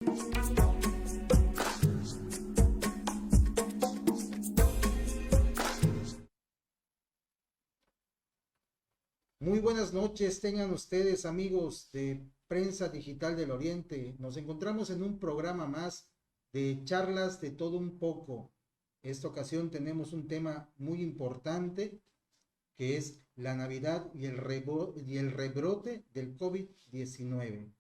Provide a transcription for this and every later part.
Muy buenas noches, tengan ustedes amigos de Prensa Digital del Oriente. Nos encontramos en un programa más de charlas de todo un poco. Esta ocasión tenemos un tema muy importante que es la Navidad y el rebrote del COVID-19.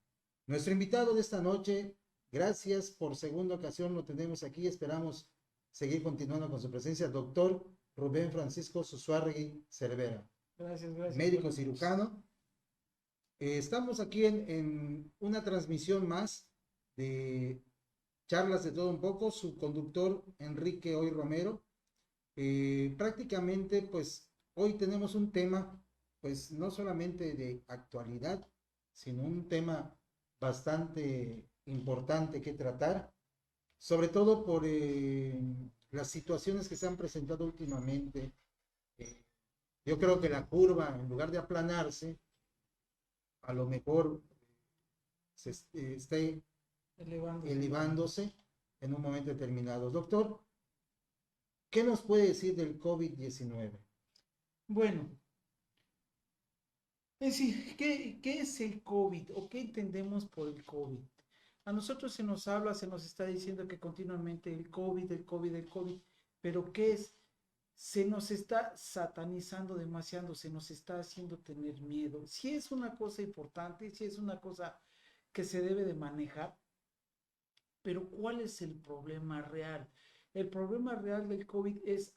Nuestro invitado de esta noche, gracias por segunda ocasión, lo tenemos aquí. Esperamos seguir continuando con su presencia, doctor Rubén Francisco Susuarregui Cervera, Gracias, gracias. médico Buenas noches. cirujano. Estamos aquí en una transmisión más de charlas de todo un poco. Su conductor Enrique Hoy Romero. Prácticamente, pues hoy tenemos un tema, pues no solamente de actualidad, sino un tema bastante importante que tratar, sobre todo por las situaciones que se han presentado últimamente. Eh, yo creo que la curva, en lugar de aplanarse, a lo mejor esté Elevándose. elevándose en un momento determinado. Doctor, ¿qué nos puede decir del COVID-19? Bueno, es decir, ¿qué es el COVID o qué entendemos por el COVID? A nosotros se nos habla, se nos está diciendo que continuamente el COVID, el COVID, el COVID, pero ¿qué es? Se nos está satanizando demasiado, se nos está haciendo tener miedo. Si es una cosa importante, si es una cosa que se debe de manejar, pero ¿cuál es el problema real? El problema real del COVID es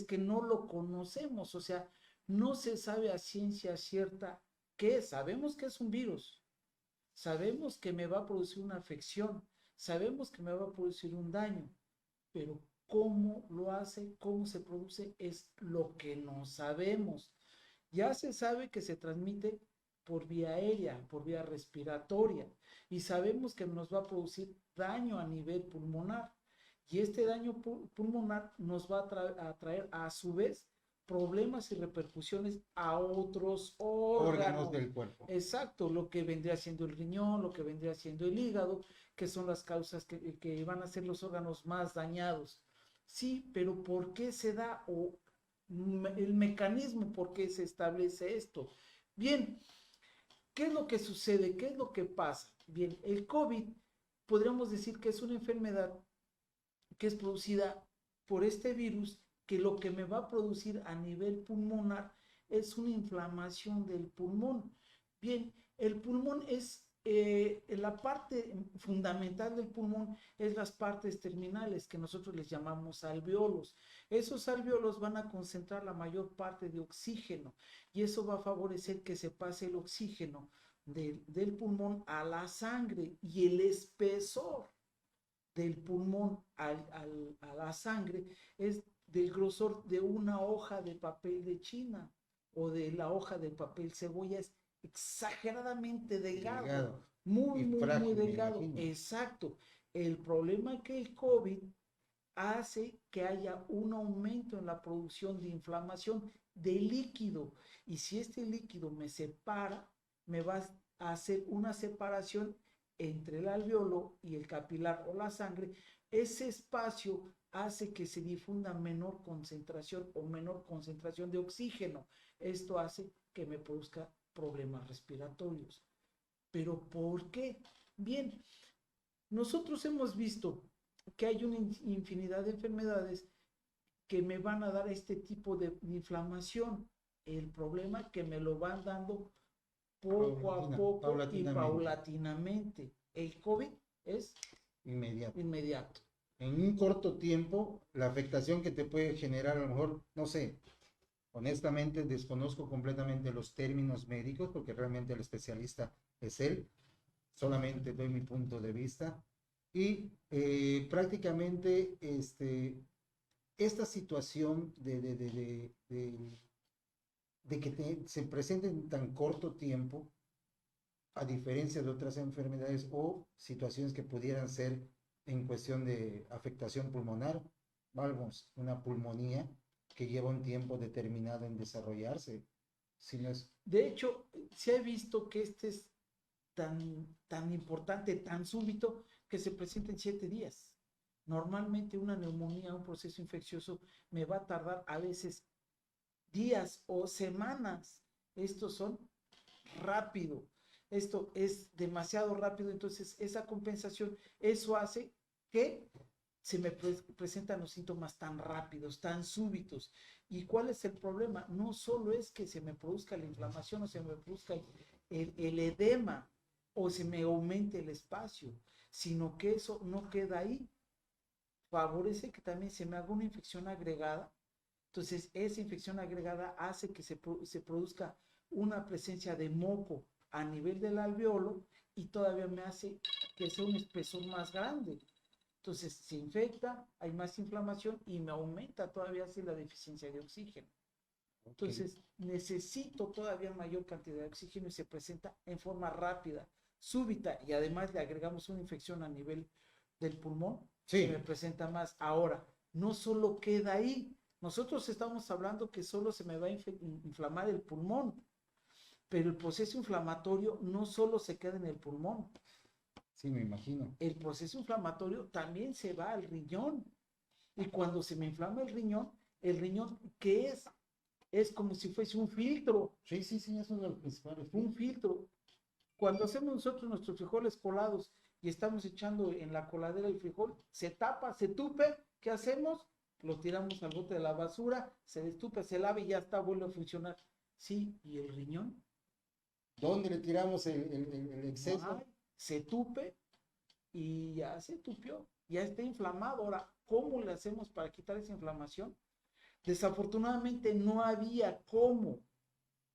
que no lo conocemos, o sea, no se sabe a ciencia cierta qué es. Sabemos que es un virus, sabemos que me va a producir una afección, sabemos que me va a producir un daño, pero cómo lo hace, cómo se produce, es lo que no sabemos. Ya se sabe que se transmite por vía aérea, por vía respiratoria, y sabemos que nos va a producir daño a nivel pulmonar. Y este daño pulmonar nos va a traer a su vez problemas y repercusiones a otros Órganos órganos. del cuerpo. Exacto, lo que vendría siendo el riñón, lo que vendría siendo el hígado, que son las causas que van a ser los órganos más dañados. Sí, pero ¿por qué se da o el mecanismo por qué se establece esto? Bien, ¿qué es lo que sucede? ¿Qué es lo que pasa? Bien, el COVID podríamos decir que es una enfermedad que es producida por este virus que lo que me va a producir a nivel pulmonar es una inflamación del pulmón. Bien, el pulmón es la parte fundamental del pulmón es las partes terminales que nosotros les llamamos alveolos. Esos alveolos van a concentrar la mayor parte de oxígeno y eso va a favorecer que se pase el oxígeno del pulmón a la sangre y el espesor del pulmón a la sangre es del grosor de una hoja de papel de China o de la hoja de papel cebolla, es exageradamente delgado, Delgado muy, y muy, muy frágil, me delgado. imagino. Exacto. El problema es que el COVID hace que haya un aumento en la producción de inflamación de líquido. Y si este líquido me separa, me va a hacer una separación entre el alveolo y el capilar o la sangre. Ese espacio hace que se difunda menor concentración o menor concentración de oxígeno. Esto hace que me produzca problemas respiratorios. ¿Pero por qué? Bien, nosotros hemos visto que hay una infinidad de enfermedades que me van a dar este tipo de inflamación. El problema es que me lo van dando poco a poco y Paulatinamente, paulatinamente. El COVID es inmediato. inmediato. En un corto tiempo, la afectación que te puede generar, a lo mejor, no sé, honestamente desconozco completamente los términos médicos porque realmente el especialista es él, solamente doy mi punto de vista y prácticamente esta situación de que se presente en tan corto tiempo, a diferencia de otras enfermedades o situaciones que pudieran ser en cuestión de afectación pulmonar, vamos, una pulmonía que lleva un tiempo determinado en desarrollarse. Si no es... De hecho, se ha visto que este es tan importante, tan súbito, que se presenta en 7 días. Normalmente una neumonía, un proceso infeccioso, me va a tardar a veces días o semanas. Estos son rápido. Esto es demasiado rápido, entonces esa compensación, eso hace que se me presentan los síntomas tan rápidos, tan súbitos. ¿Y cuál es el problema? No solo es que se me produzca la inflamación o se me produzca el edema o se me aumente el espacio, sino que eso no queda ahí. Favorece que también se me haga una infección agregada. Entonces, esa infección agregada hace que se produzca una presencia de moco a nivel del alveolo y todavía me hace que sea un espesor más grande. Entonces, se infecta, hay más inflamación y me aumenta todavía así la deficiencia de oxígeno. Entonces, necesito todavía mayor cantidad de oxígeno y se presenta en forma rápida, súbita, y además le agregamos una infección a nivel del pulmón, Sí. se me presenta más. Ahora, no solo queda ahí, nosotros estamos hablando que solo se me va a inflamar el pulmón, pero el proceso inflamatorio no solo se queda en el pulmón. Sí, me imagino. El proceso inflamatorio también se va al riñón. Y cuando se me inflama el riñón, ¿qué es? Es como si fuese un filtro. Sí, sí, sí, eso es lo principal. Un filtro. Cuando hacemos nosotros nuestros frijoles colados y estamos echando en la coladera el frijol, se tapa, se tupe, ¿qué hacemos? Lo tiramos al bote de la basura, se destupe, se lava y ya está, vuelve a funcionar. Sí, ¿y el riñón? ¿Dónde le tiramos el exceso? No hay, se tupe y ya se tupió, ya está inflamado. Ahora, ¿cómo le hacemos para quitar esa inflamación? Desafortunadamente no había cómo.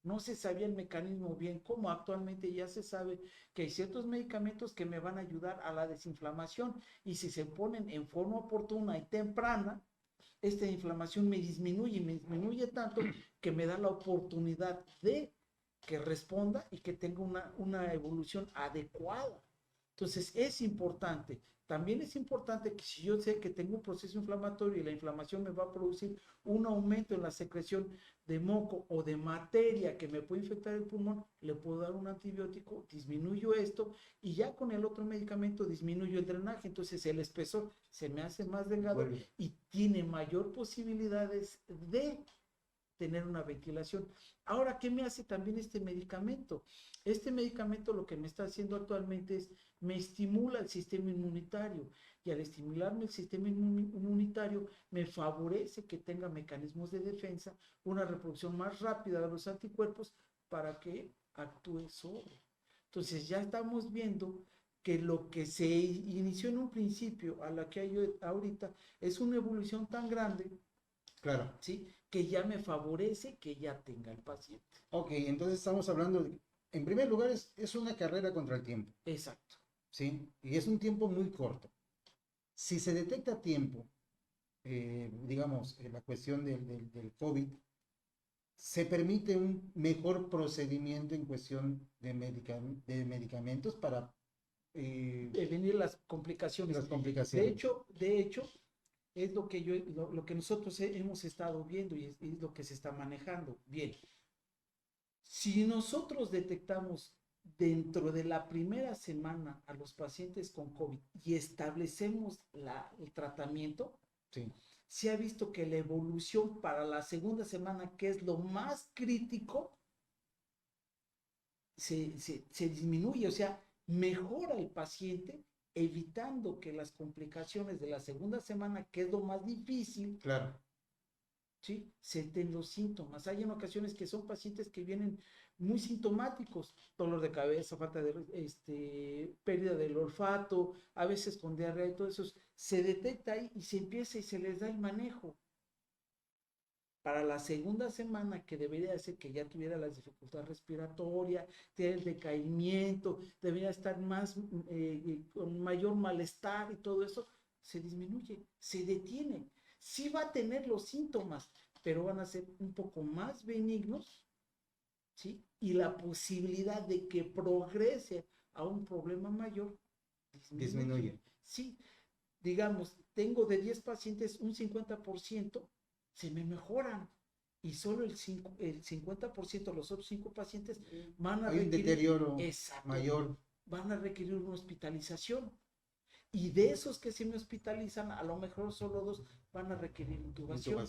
No se sabía el mecanismo bien, como actualmente ya se sabe que hay ciertos medicamentos que me van a ayudar a la desinflamación y si se ponen en forma oportuna y temprana, esta inflamación me disminuye tanto que me da la oportunidad de que responda y que tenga una evolución adecuada. Entonces es importante. También es importante que si yo sé que tengo un proceso inflamatorio y la inflamación me va a producir un aumento en la secreción de moco o de materia que me puede infectar el pulmón, le puedo dar un antibiótico, disminuyo esto y ya con el otro medicamento disminuyo el drenaje. Entonces el espesor se me hace más delgado y tiene mayor posibilidades de tener una ventilación. Ahora, ¿qué me hace también este medicamento? Este medicamento lo que me está haciendo actualmente es, me estimula el sistema inmunitario y al estimularme el sistema inmunitario me favorece que tenga mecanismos de defensa, una reproducción más rápida de los anticuerpos para que actúe sobre. Entonces ya estamos viendo que lo que se inició en un principio a la que hay ahorita es una evolución tan grande. Claro. ¿Sí? Que ya me favorece que ya tenga el paciente. Ok, entonces estamos hablando de, en primer lugar, es una carrera contra el tiempo. Exacto. ¿Sí? Y es un tiempo muy corto. Si se detecta a tiempo, digamos, la cuestión del COVID, se permite un mejor procedimiento en cuestión de medicamentos para venir las complicaciones. Las complicaciones. De hecho, es lo que nosotros hemos estado viendo y es lo que se está manejando. Bien, si nosotros detectamos dentro de la primera semana a los pacientes con COVID y establecemos el tratamiento, Sí. se ha visto que la evolución para la segunda semana, que es lo más crítico, se disminuye, o sea, mejora el paciente, evitando que las complicaciones de la segunda semana, que es lo más difícil, Claro. ¿sí? Se den los síntomas. Hay en ocasiones que son pacientes que vienen muy sintomáticos, dolor de cabeza, falta de pérdida del olfato, a veces con diarrea y todo eso, se detecta ahí y se empieza y se les da el manejo. Para la segunda semana, que debería ser que ya tuviera las dificultades respiratorias, tiene el decaimiento, debería estar más, con mayor malestar y todo eso, se disminuye, se detiene. Sí va a tener los síntomas, pero van a ser un poco más benignos, ¿sí? Y la posibilidad de que progrese a un problema mayor disminuye. Sí, digamos, tengo de 10 pacientes, un 50% se me mejoran y solo el 50%, los otros 5 pacientes van a requerir un deterioro exacto, mayor. van a requerir una hospitalización. Y de esos que se me hospitalizan, a lo mejor solo 2 van a requerir intubación.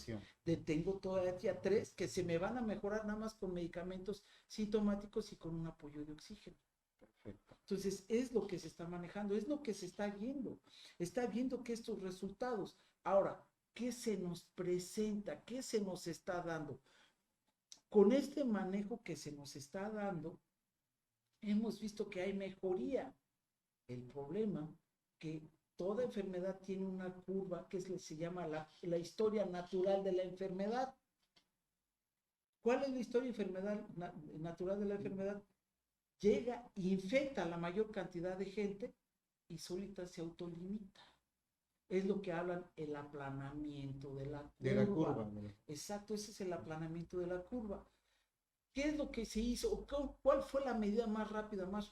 Tengo todavía 3 que se me van a mejorar nada más con medicamentos sintomáticos y con un apoyo de oxígeno. Perfecto. Entonces, es lo que se está manejando, es lo que se está viendo. Está viendo que estos resultados. Ahora, ¿qué se nos presenta? ¿Qué se nos está dando? Con este manejo que se nos está dando, hemos visto que hay mejoría. El problema que toda enfermedad tiene una curva que se llama la historia natural de la enfermedad. ¿Cuál es la historia natural de la enfermedad? Llega, infecta a la mayor cantidad de gente y solita se autolimita. Es lo que hablan el aplanamiento de la curva. Exacto, ese es el aplanamiento de la curva. ¿Qué es lo que se hizo? ¿Cuál fue la medida más rápida, más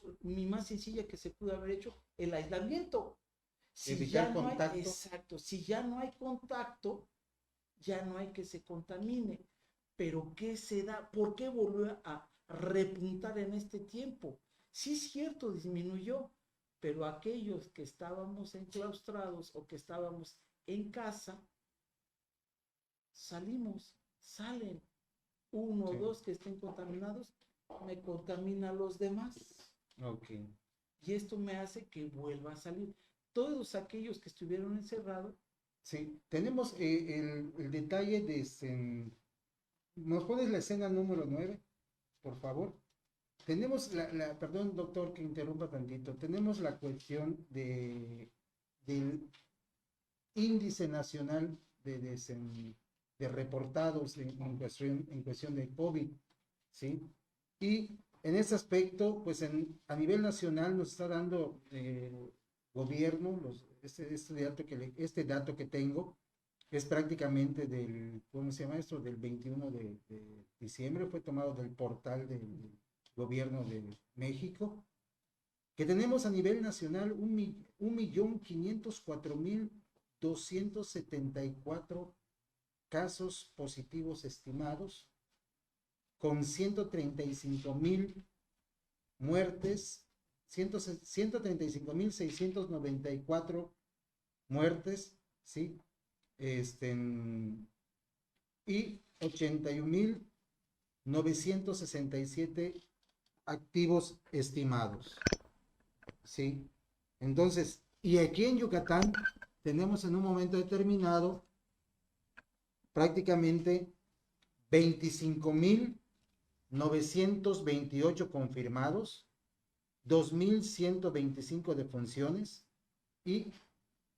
sencilla que se pudo haber hecho? El aislamiento. Si ya no hay, exacto, si ya no hay contacto, ya no hay que se contamine. Pero ¿qué se da? ¿Por qué volvió a repuntar en este tiempo? Sí es cierto, disminuyó, pero aquellos que estábamos enclaustrados o que estábamos en casa, salen. 1 o 2 que estén contaminados, me contamina a los demás. Okay. Y esto me hace que vuelva a salir. Todos aquellos que estuvieron encerrados. Sí, tenemos el detalle de... ¿Nos pones la escena número 9, por favor? Tenemos perdón, doctor, que interrumpa tantito. Tenemos la cuestión del índice nacional de reportados en cuestión de COVID, ¿sí? Y en ese aspecto, pues a nivel nacional nos está dando gobierno, este dato que tengo, es prácticamente ¿cómo se llama esto? Del 21 de diciembre, fue tomado del portal del gobierno de México, que tenemos a nivel nacional 1.504.274 casos positivos estimados, con 135,000 muertes, 135,694 muertes, ¿sí? Y 81,967 activos estimados, ¿sí? Entonces, y aquí en Yucatán tenemos en un momento determinado prácticamente 25,928 confirmados, 2,125 defunciones y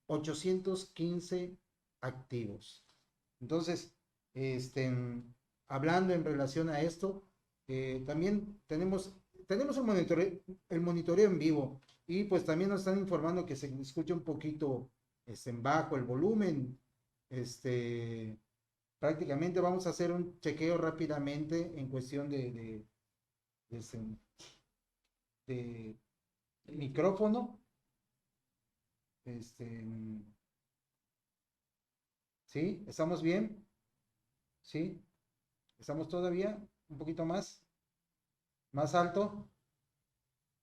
815 activos. Entonces, hablando en relación a esto, también tenemos el monitoreo en vivo, y pues también nos están informando que se escucha un poquito bajo el volumen. Prácticamente vamos a hacer un chequeo rápidamente en cuestión de micrófono. ¿Sí? ¿Estamos bien? ¿Sí? ¿Estamos todavía? ¿Un poquito más? ¿Más alto?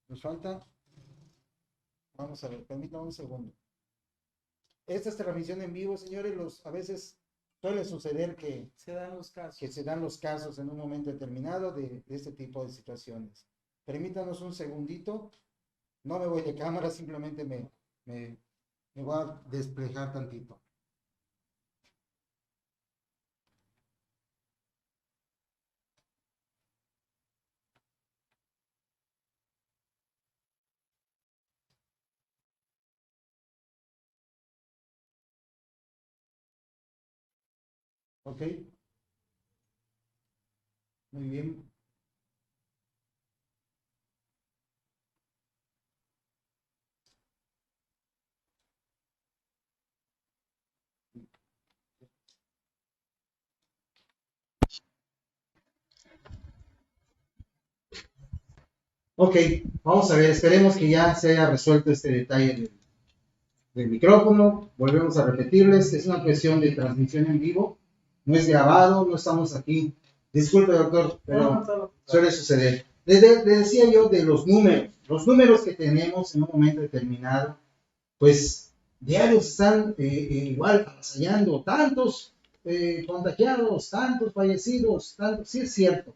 ¿Nos falta? Vamos a ver, permítanme un segundo. Esta es transmisión en vivo, señores. A veces suele suceder que se dan los casos. Que se dan los casos en un momento determinado de este tipo de situaciones. Permítanos un segundito. No me voy de cámara, simplemente me voy a desplegar tantito. Ok. Muy bien. Ok, vamos a ver, esperemos que ya se haya resuelto este detalle del micrófono. Volvemos a repetirles, es una cuestión de transmisión en vivo, no es grabado, no estamos aquí. Disculpe, doctor, pero suele suceder. Le decía yo de los números que tenemos en un momento determinado pues diarios están igual avasallando, tantos contagiados, tantos fallecidos, tantos, sí es cierto.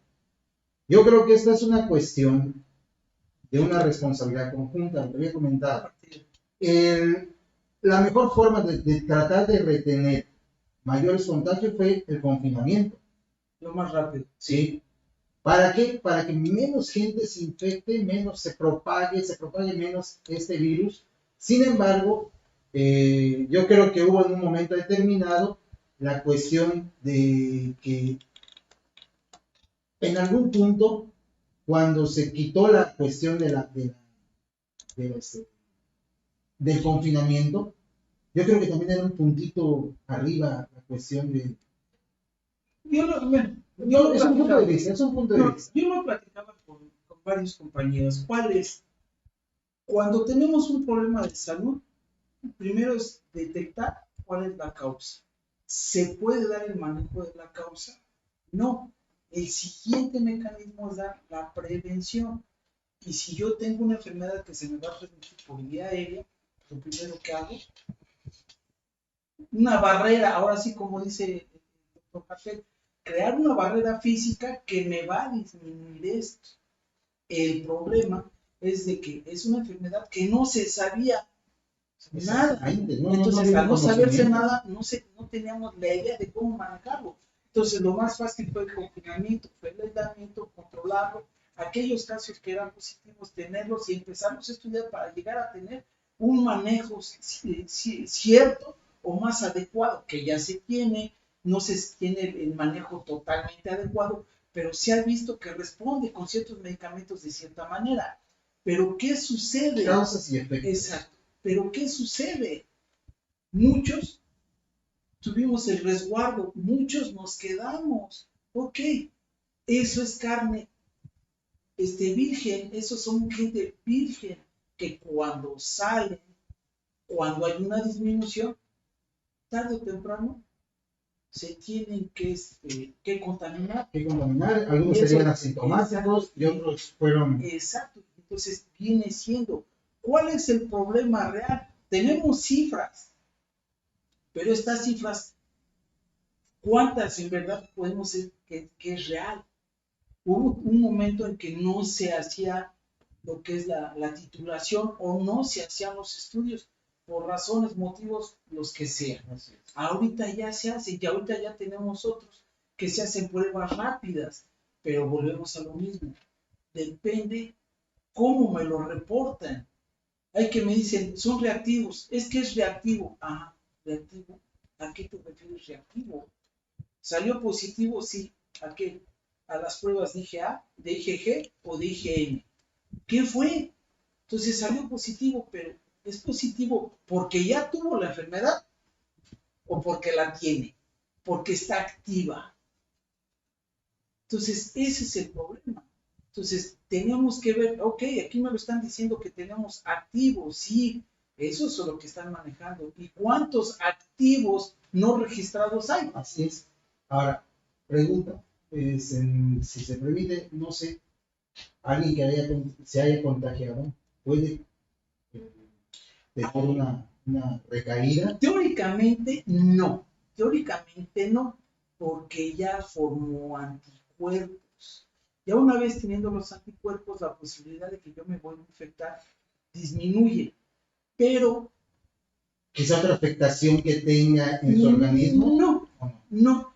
Yo creo que esta es una cuestión de una responsabilidad conjunta, lo había comentado. La mejor forma de tratar de retener mayores contagios fue el confinamiento. Lo más rápido. Sí. ¿Para qué? Para que menos gente se infecte, menos se propague menos este virus. Sin embargo, yo creo que hubo en un momento determinado la cuestión de que en algún punto, cuando se quitó la cuestión del confinamiento, yo creo que también era un puntito arriba la cuestión de... Es un punto de vista, Yo lo platicaba con varios compañeros. ¿Cuál es? Cuando tenemos un problema de salud, primero es detectar cuál es la causa. ¿Se puede dar el manejo de la causa? No. El siguiente mecanismo es dar la prevención. Y si yo tengo una enfermedad que se me va a transmitir por vía aérea, lo primero que hago, una barrera, ahora sí como dice el doctor Café, crear una barrera física que me va a disminuir esto. El problema es de que es una enfermedad que no se sabía nada. Entonces, al no saberse nada, no teníamos la idea de cómo manejarlo. Entonces, lo más fácil fue el confinamiento, fue el aislamiento, controlarlo, aquellos casos que eran positivos, tenerlos y empezarlos a estudiar para llegar a tener un manejo cierto o más adecuado, que ya se tiene, no se tiene el manejo totalmente adecuado, pero se ha visto que responde con ciertos medicamentos de cierta manera. Pero, ¿qué sucede? Causas y efectos. Exacto. Pero, ¿qué sucede? Muchos tuvimos el resguardo, muchos nos quedamos. Ok, eso es carne virgen, esos son gente virgen, que cuando salen, cuando hay una disminución, tarde o temprano, se tienen que contaminar. Algunos serían asintomáticos y otros fueron... Exacto, entonces viene siendo, ¿cuál es el problema real? Tenemos cifras, pero estas cifras, ¿cuántas en verdad podemos decir que es real? Hubo un momento en que no se hacía lo que es la titulación o no se hacían los estudios por razones, motivos, los que sean. Ahorita ya se hace y ahorita ya tenemos otros que se hacen pruebas rápidas, pero volvemos a lo mismo. Depende cómo me lo reportan. Hay que me dicen, son reactivos. Es que es reactivo. Ajá, reactivo. ¿A qué te refieres reactivo? ¿Salió positivo? Sí. ¿A qué? ¿A las pruebas de IgA, de IgG o de IgM? ¿Qué fue? Entonces salió positivo, pero ¿es positivo porque ya tuvo la enfermedad o porque la tiene? Porque está activa. Entonces, ese es el problema. Entonces, tenemos que ver, ok, aquí me lo están diciendo que tenemos activos, sí, eso es lo que están manejando. ¿Y cuántos activos no registrados hay? Así es. Ahora, pregunta, si se permite, no sé, alguien que se haya contagiado, ¿puede tener una recaída? Teóricamente no, porque ya formó anticuerpos. Ya una vez teniendo los anticuerpos, la posibilidad de que yo me vuelva a infectar disminuye, pero... ¿Quizá otra afectación que tenga en su organismo? No.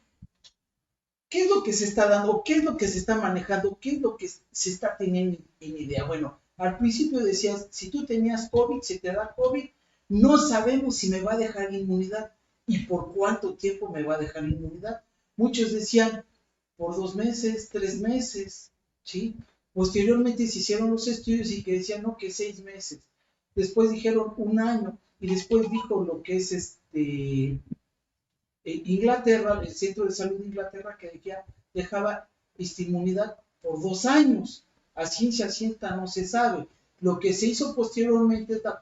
¿Qué es lo que se está dando? ¿Qué es lo que se está manejando? ¿Qué es lo que se está teniendo en idea? Bueno, al principio decías, si tú tenías COVID, se te da COVID, no sabemos si me va a dejar inmunidad y por cuánto tiempo me va a dejar inmunidad. Muchos decían, por 2 meses, 3 meses, ¿sí? Posteriormente se hicieron los estudios y que decían, no, que 6 meses. Después dijeron 1 año y después dijo lo que es Inglaterra, el Centro de Salud de Inglaterra, que dejaba inmunidad por 2 años. A ciencia cierta no se sabe. Lo que se hizo posteriormente es la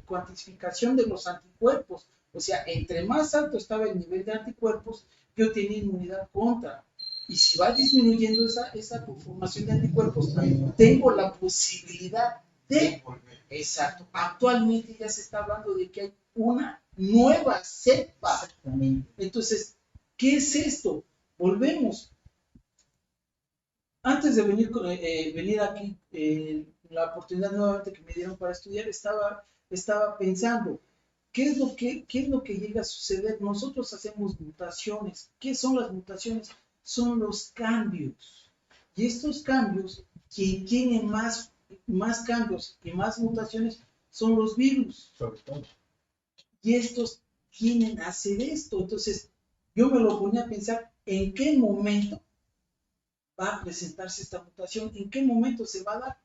cuantificación de los anticuerpos. O sea, entre más alto estaba el nivel de anticuerpos, yo tenía inmunidad contra. Y si va disminuyendo esa conformación de anticuerpos, tengo la posibilidad de Exacto. Actualmente ya se está hablando de que hay una nueva cepa. Entonces, ¿qué es esto? Volvemos. Antes de venir aquí, la oportunidad nuevamente que me dieron para estudiar, estaba pensando, ¿qué es lo que llega a suceder? Nosotros hacemos mutaciones. ¿Qué son las mutaciones? Son los cambios. Y estos cambios, quien tiene más cambios y más mutaciones, son los virus. Sobre todo. Y estos tienen a hacer esto. Entonces, yo me lo ponía a pensar, ¿en qué momento va a presentarse esta mutación? ¿En qué momento se va a dar?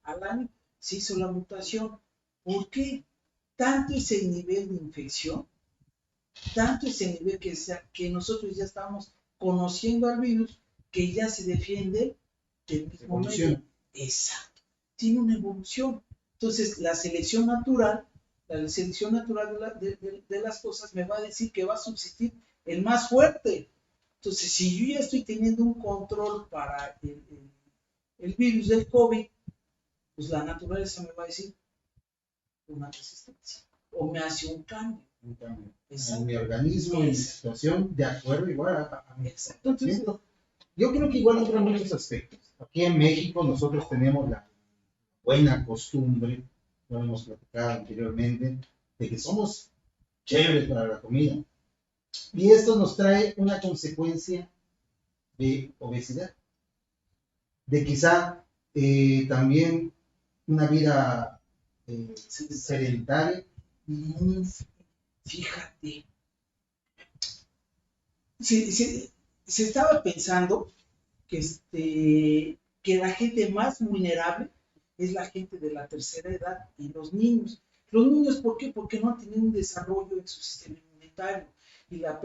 Al año se hizo la mutación. ¿Por qué? Tanto es el nivel de infección, tanto es el nivel que nosotros ya estamos conociendo al virus, que ya se defiende del mismo medio. Exacto. Tiene una evolución. Entonces, la selección natural de las cosas me va a decir que va a subsistir el más fuerte. Entonces, si yo ya estoy teniendo un control para el virus del COVID, pues la naturaleza me va a decir una resistencia o me hace un cambio. En mi organismo, en mi situación, de acuerdo igual a mi Exacto. Entonces, yo creo que igual entran muchos aspectos. Aquí en México nosotros tenemos la buena costumbre, lo hemos platicado anteriormente, de que somos chéveres para la comida. Y esto nos trae una consecuencia de obesidad, de quizá también una vida sedentaria. Fíjate, se estaba pensando que la gente más vulnerable es la gente de la tercera edad y los niños. Los niños, ¿por qué? Porque no han tenido un desarrollo en su sistema inmunitario. Y la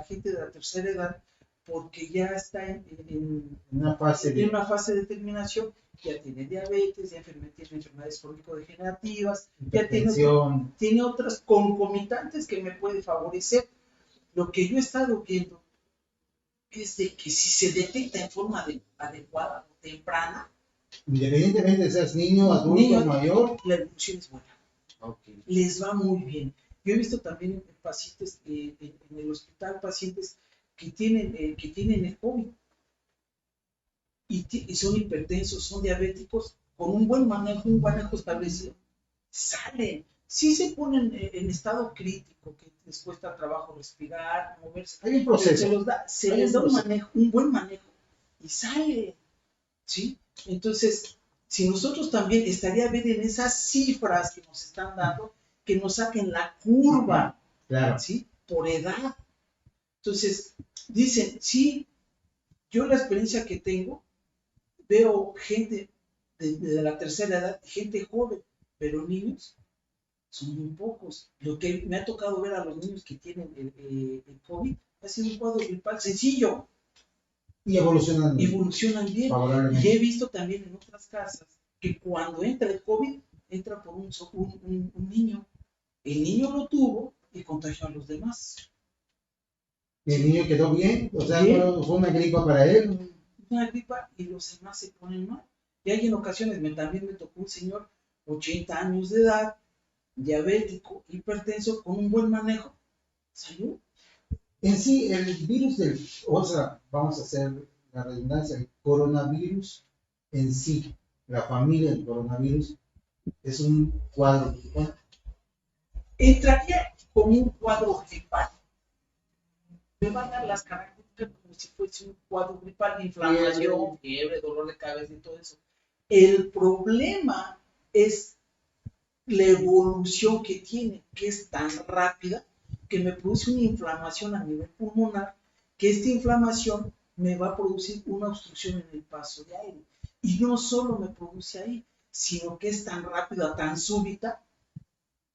gente de la tercera edad, porque ya está en una fase de terminación, ya tiene diabetes, ya tiene enfermedades crónico-degenerativas, ya tiene otras concomitantes que me puede favorecer. Lo que yo he estado viendo es de que si se detecta en forma adecuada o temprana, independientemente de seas niño, adulto, mayor, la evolución es buena. Okay. Les va muy bien. Yo he visto también pacientes en el hospital, pacientes que tienen el COVID y son hipertensos, son diabéticos, con un buen manejo establecido, salen. Sí se ponen en estado crítico, que les cuesta trabajo respirar, moverse. Hay un proceso. Se les da un buen manejo y sale. ¿Sí? Entonces, si nosotros también estaría bien en esas cifras que nos están dando, que nos saquen la curva, claro, ¿sí? Por edad. Entonces, dicen, sí, yo la experiencia que tengo, veo gente de la tercera edad, gente joven, pero niños son muy pocos. Lo que me ha tocado ver a los niños que tienen el COVID ha sido un cuadro gripal sencillo. Y evolucionan bien. Y he visto también en otras casas que cuando entra el COVID, entra por un niño. El niño lo tuvo y contagió a los demás. ¿Y el niño quedó bien? O sea, ¿no fue una gripa para él? Una gripa y los demás se ponen mal. Y hay en ocasiones, también me tocó un señor, 80 años de edad, diabético, hipertenso, con un buen manejo. Salud. En sí, el virus vamos a hacer la redundancia, el coronavirus en sí, la familia del coronavirus, es un cuadro gripal. Entraría como un cuadro gripal. Me van a dar las características como si fuese un cuadro gripal, inflamación, fiebre, dolor de cabeza y todo eso. El problema es la evolución que tiene, que es tan rápida, que me produce una inflamación a nivel pulmonar, que esta inflamación me va a producir una obstrucción en el paso de aire. Y no solo me produce ahí, sino que es tan rápida, tan súbita,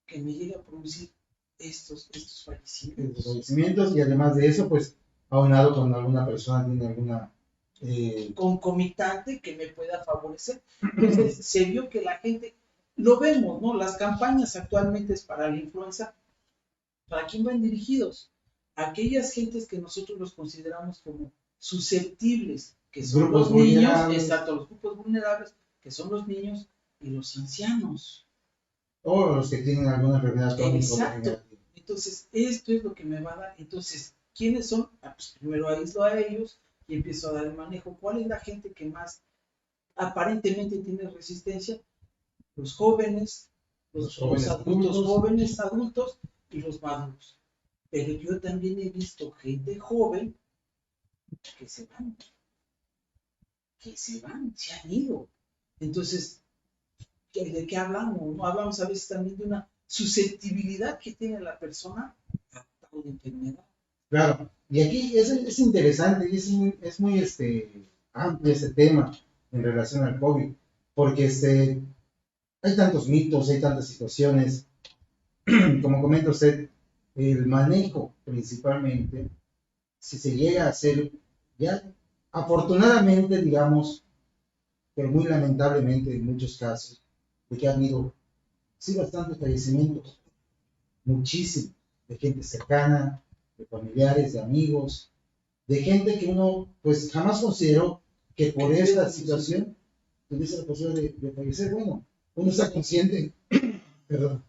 que me llega a producir estos fallecimientos. Y además de eso, pues, aunado con alguna persona tiene alguna concomitante que me pueda favorecer. Entonces, se vio que la gente, lo vemos, ¿no? Las campañas actualmente es para la influenza. ¿Para quién van dirigidos? Aquellas gentes que nosotros los consideramos como susceptibles, que son los niños, exacto, los grupos vulnerables, que son los niños y los ancianos. O los que tienen alguna enfermedad crónica. Exacto. Entonces, esto es lo que me va a dar. Entonces, ¿quiénes son? Pues primero aíslo a ellos y empiezo a dar el manejo. ¿Cuál es la gente que más aparentemente tiene resistencia? Los jóvenes, los jóvenes adultos y los maduros. Pero yo también he visto gente joven que se se han ido. Entonces, ¿de qué hablamos? ¿No? Hablamos a veces también de una susceptibilidad que tiene la persona a tal enfermedad. Claro, y aquí es interesante y es muy amplio este tema en relación al COVID, porque hay tantos mitos, hay tantas situaciones, como comenta usted, el manejo principalmente, si se llega a hacer, ya afortunadamente, digamos, pero muy lamentablemente en muchos casos, de que han habido, sí, bastantes fallecimientos, muchísimo, de gente cercana, de familiares, de amigos, de gente que uno pues jamás consideró que por esta situación tuviese la posibilidad de fallecer. Bueno, uno está consciente, perdón,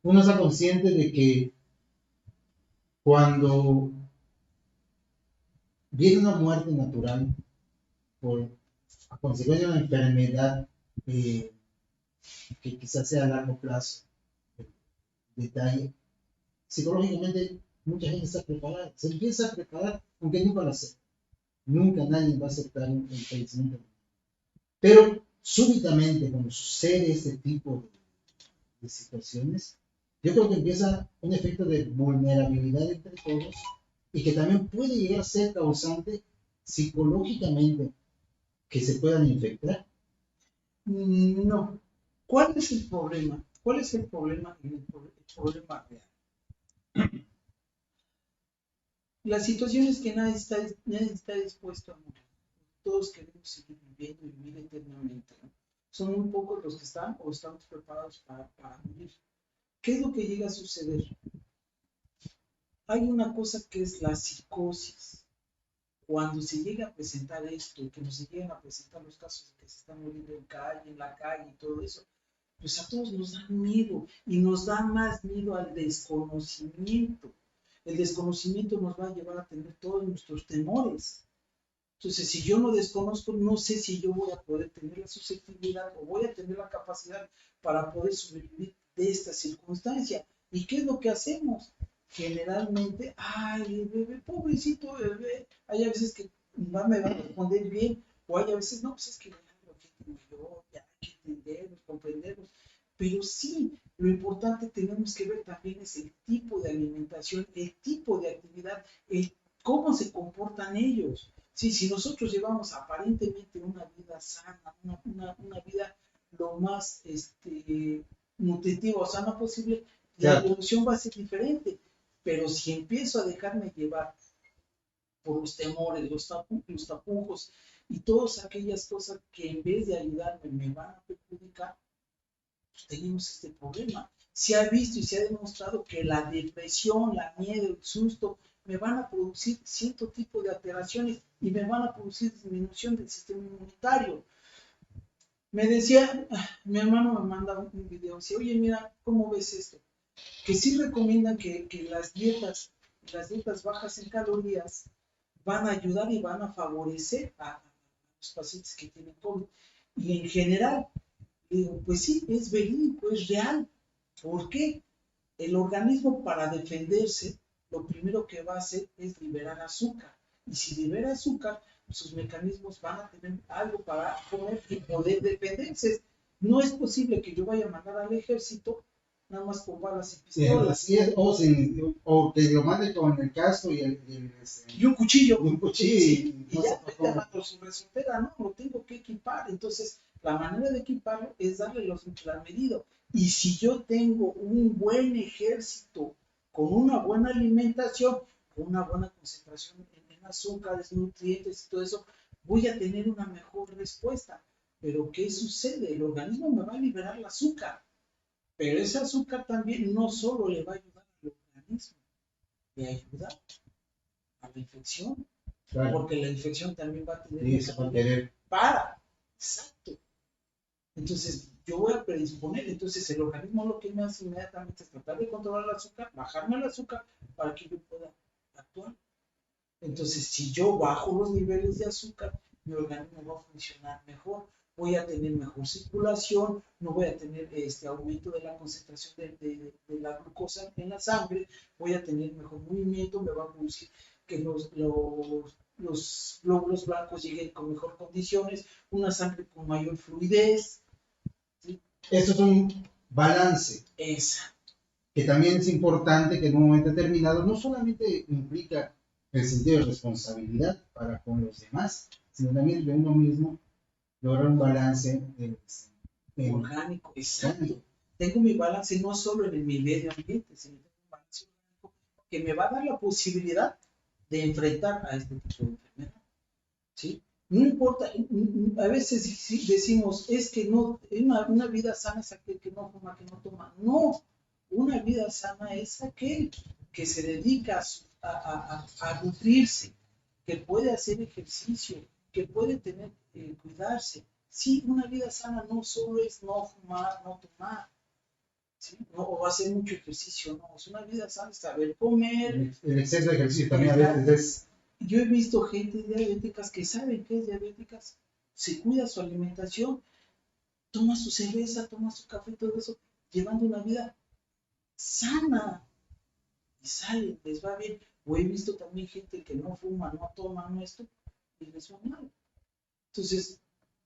uno está consciente de que cuando viene una muerte natural por a consecuencia de una enfermedad que quizás sea a largo plazo, detalle, psicológicamente mucha gente está preparada, se empieza a preparar, aunque nunca lo hace. Nunca nadie va a aceptar el fallecimiento. Pero súbitamente, cuando sucede este tipo de situaciones, yo creo que empieza un efecto de vulnerabilidad entre todos y que también puede llegar a ser causante psicológicamente que se puedan infectar. No. ¿Cuál es el problema? ¿Cuál es el problema el problema real? La situación es que nadie está dispuesto a morir. Todos queremos seguir viviendo y vivir eternamente, ¿no? Son muy pocos los que están o estamos preparados para morir. ¿Qué es lo que llega a suceder? Hay una cosa que es la psicosis. Cuando se llega a presentar esto, que nos lleguen a presentar los casos de que se están muriendo en la calle y todo eso, pues a todos nos da miedo y nos da más miedo al desconocimiento. El desconocimiento nos va a llevar a tener todos nuestros temores. Entonces, si yo no desconozco, no sé si yo voy a poder tener la susceptibilidad o voy a tener la capacidad para poder sobrevivir de esta circunstancia. ¿Y qué es lo que hacemos? Generalmente, ay, bebé, pobrecito bebé, hay a veces que no me va a responder bien, o hay a veces, no, pues es que ya lo que mayor, ya hay que entenderlos, comprenderlos. Pero sí, lo importante tenemos que ver también es el tipo de alimentación, el tipo de actividad, el cómo se comportan ellos. Sí, si nosotros llevamos aparentemente una vida sana, una vida lo más nutritiva o sana posible, la evolución va a ser diferente. Pero si empiezo a dejarme llevar por los temores, los tapujos y todas aquellas cosas que en vez de ayudarme me van a perjudicar, pues tenemos este problema. Se ha visto y se ha demostrado que la depresión, la miedo, el susto, me van a producir cierto tipo de alteraciones y me van a producir disminución del sistema inmunitario. Me decía, mi hermano me manda un video, dice, oye, mira, ¿cómo ves esto? Que sí recomiendan que las dietas bajas en calorías van a ayudar y van a favorecer a los pacientes que tienen COVID. Y en general, digo, pues sí, es verídico, es real. ¿Por qué? El organismo para defenderse, lo primero que va a hacer es liberar azúcar. Y si libera azúcar, sus mecanismos van a tener algo para comer y poder defenderse. No es posible que yo vaya a mandar al ejército nada más con balas y pistolas. Sí, o que lo mande con el casco y un cuchillo. Y un cuchillo. Sí, y ya vete a matar su resultera, no, lo tengo que equipar. Entonces, la manera de equiparlo es darle la medida. Y si yo tengo un buen ejército, con una buena alimentación, con una buena concentración en azúcares, nutrientes y todo eso, voy a tener una mejor respuesta. Pero, ¿qué sucede? El organismo me va a liberar el azúcar. Pero ese azúcar también no solo le va a ayudar al organismo, le ayuda a la infección. Claro. Porque la infección también va a tener para. Exacto. Entonces, yo voy a predisponer. Entonces, el organismo lo que me hace inmediatamente es tratar de controlar el azúcar, bajarme el azúcar para que yo pueda actuar. Entonces, si yo bajo los niveles de azúcar, mi organismo va a funcionar mejor, voy a tener mejor circulación, no voy a tener este aumento de la concentración de la glucosa en la sangre, voy a tener mejor movimiento, me va a producir que los glóbulos blancos lleguen con mejor condiciones, una sangre con mayor fluidez. ¿Sí? Esto es un balance. Esa. Que también es importante que en un momento determinado no solamente implica el sentido de responsabilidad para con los demás, sino también de uno mismo lograr un balance orgánico, exacto. Tengo mi balance no solo en mi medio ambiente, sino tengo un balance orgánico que me va a dar la posibilidad de enfrentar a este tipo de enfermedad. ¿Sí? No importa, a veces decimos, es que no, una vida sana es aquel que no fuma, que no toma. No, una vida sana es aquel que se dedica a nutrirse, que puede hacer ejercicio, que puede tener, cuidarse. Sí, una vida sana no solo es no fumar, no tomar, ¿sí? No, o hacer mucho ejercicio, no, es una vida sana, saber comer. El exceso de ejercicio también a veces es... Yo he visto gente diabéticas que saben que es diabéticas, se cuida su alimentación, toma su cerveza, toma su café, todo eso, llevando una vida sana y sale, les va bien. O he visto también gente que no fuma, no toma, no esto, y les va mal. Entonces,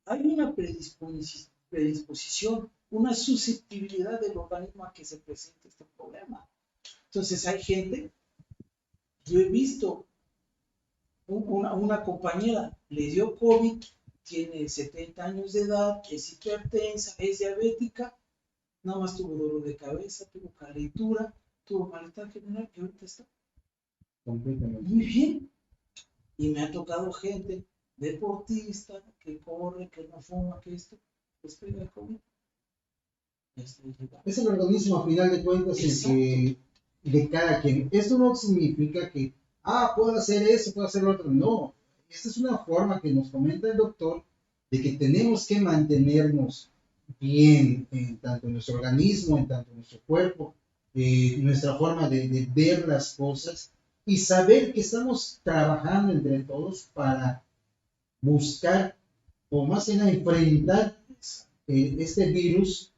hay una predisposición, una susceptibilidad del organismo a que se presente este problema. Entonces, hay gente, yo he visto una compañera, le dio COVID, tiene 70 años de edad, es hipertensa, es diabética, nada más tuvo dolor de cabeza, tuvo calentura, tuvo malestar general y ahorita está muy bien. Y me ha tocado gente deportista que corre, que no fuma, que esto, pues pega el COVID. Es el organismo a final de cuentas el que de cada quien. Esto no significa que, puedo hacer eso, puedo hacer lo otro. No, esta es una forma que nos comenta el doctor de que tenemos que mantenernos bien, tanto en nuestro organismo, en tanto en nuestro cuerpo, nuestra forma de ver las cosas y saber que estamos trabajando entre todos para buscar o más bien enfrentar este virus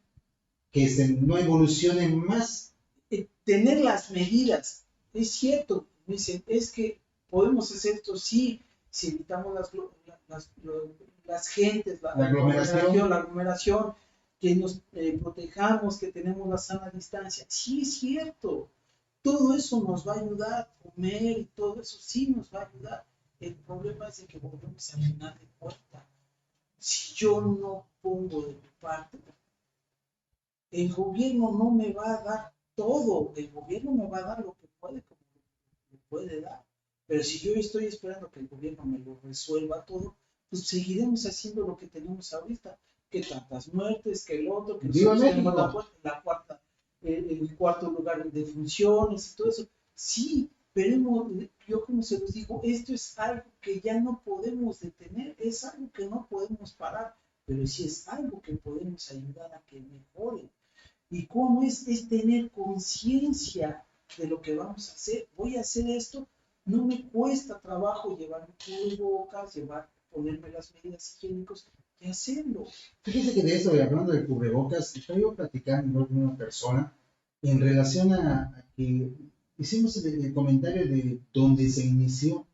que no evolucione más. Tener las medidas, es cierto, dicen, es que podemos hacer esto, sí, si evitamos las gentes, la aglomeración, que nos protejamos, que tenemos la sana distancia, sí es cierto, todo eso nos va a ayudar, comer y todo eso sí nos va a ayudar. El problema es de que volvemos al final de cuenta. Si yo no pongo de mi parte, el gobierno no me va a dar todo, el gobierno me va a dar lo que puede, como me puede dar. Pero si yo estoy esperando que el gobierno me lo resuelva todo, pues seguiremos haciendo lo que tenemos ahorita, que tantas muertes, que el otro, que nosotros tenemos el cuarto lugar de funciones y todo eso. Sí, pero yo como se los digo, esto es algo que ya no podemos detener, es algo que no podemos parar, pero sí es algo que podemos ayudar a que mejore. ¿Y cómo es tener conciencia de lo que vamos a hacer? Voy a hacer esto, no me cuesta trabajo llevar mi cubrebocas, ponerme las medidas higiénicas y hacerlo. Fíjese que de eso, hablando de cubrebocas, estoy yo platicando con una persona en relación a que hicimos el comentario de donde se inició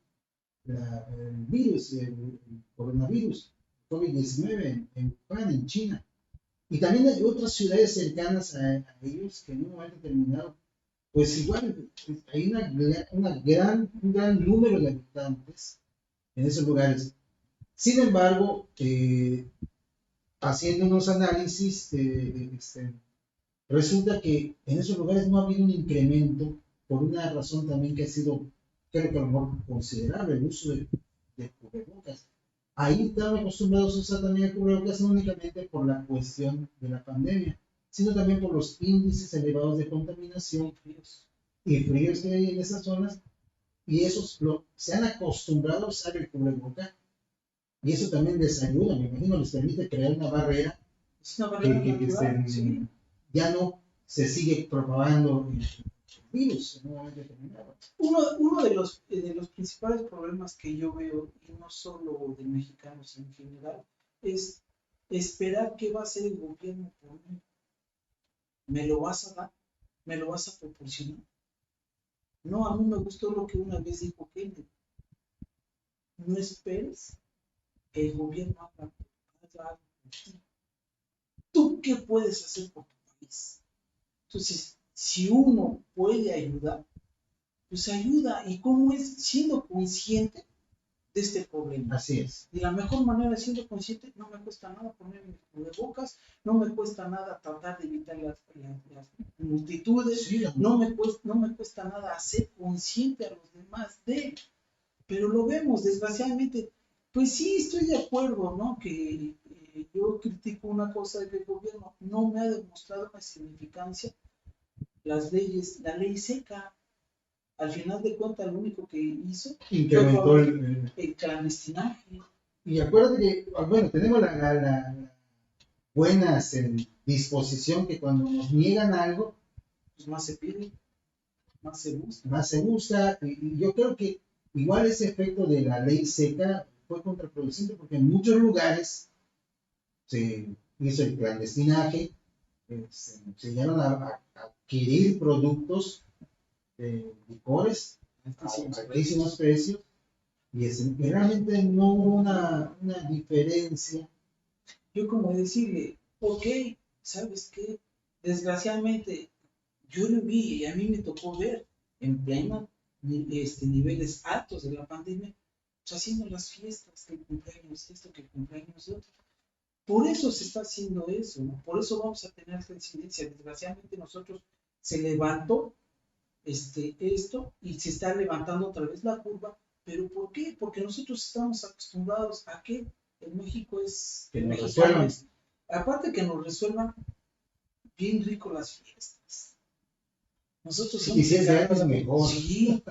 el virus, el coronavirus, COVID-19 en Wuhan, en China. Y también hay otras ciudades cercanas a ellos que en un momento determinado, pues igual hay un gran número de habitantes en esos lugares. Sin embargo, haciendo unos análisis, resulta que en esos lugares no ha habido un incremento por una razón también que ha sido, creo que a lo mejor considerable, el uso de cubrebocas. Ahí estaban acostumbrados a usar también el cubrebocas no únicamente por la cuestión de la pandemia, sino también por los índices elevados de contaminación y fríos que hay en esas zonas, y esos se han acostumbrado a usar el cubrebocas, y eso también les ayuda, me imagino, les permite crear una barrera Es una barrera natural, sí. Ya no se sigue propagando el virus en un momento determinado. Uno de los principales problemas que yo veo, y no solo de mexicanos sino en general, es esperar qué va a hacer el gobierno por mí. ¿Me lo vas a dar? ¿Me lo vas a proporcionar? No, a mí me gustó lo que una vez dijo Kennedy. No esperes que el gobierno haga algo por ti. ¿Tú qué puedes hacer por tu país? Entonces, si uno puede ayudar, pues ayuda. ¿Y cómo es? Siendo consciente de este problema. Así es. Y la mejor manera, siendo consciente, no me cuesta nada ponerme cubrebocas, no me cuesta nada tratar de evitar las multitudes, Sí, no me cuesta nada ser consciente a los demás de, pero lo vemos, desgraciadamente. Pues sí, estoy de acuerdo, ¿no? Que yo critico una cosa de que el gobierno no me ha demostrado una significancia, las leyes, la ley seca. Al final de cuentas, lo único que hizo incrementó fue el clandestinaje. Y acuérdate que, bueno, tenemos la buena disposición que cuando nos niegan algo, Pues más se pide, más se busca. Más se busca. Y yo creo que igual ese efecto de la ley seca fue contraproducente porque en muchos lugares se hizo el clandestinaje, se llegaron a adquirir productos de licores a altísimos precios y realmente no hubo una diferencia. Yo como decirle, ok, ¿sabes qué? Desgraciadamente, yo lo vi y a mí me tocó ver en plena niveles altos de la pandemia, pues haciendo las fiestas, que el cumpleaños esto, que el cumpleaños otro. Por eso se está haciendo eso, ¿no? Por eso vamos a tener esta incidencia. Desgraciadamente nosotros se levantó esto y se está levantando otra vez la curva. ¿Pero por qué? Porque nosotros estamos acostumbrados a que en México es que nos resuelvan. Aparte que nos resuelvan bien rico las fiestas. Nosotros somos y si es gratis mejor. Sí,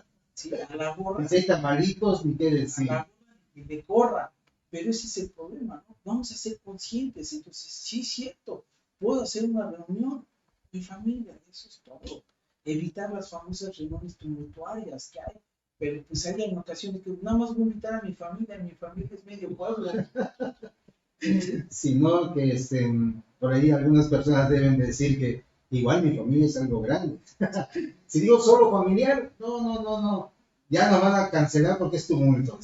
a la borra. Si hay tamalitos, ni qué decir. A la borra y de corra. Pero ese es el problema, ¿no? Vamos a ser conscientes. Entonces, sí es cierto, puedo hacer una reunión, mi familia, eso es todo. Evitar las famosas reuniones tumultuarias que hay. Pero pues hay en ocasiones que nada más voy a invitar a mi familia es medio pueblo. Sino que por ahí algunas personas deben decir que igual mi familia es algo grande. Si digo solo familiar, no, ya nos van a cancelar porque es tumulto.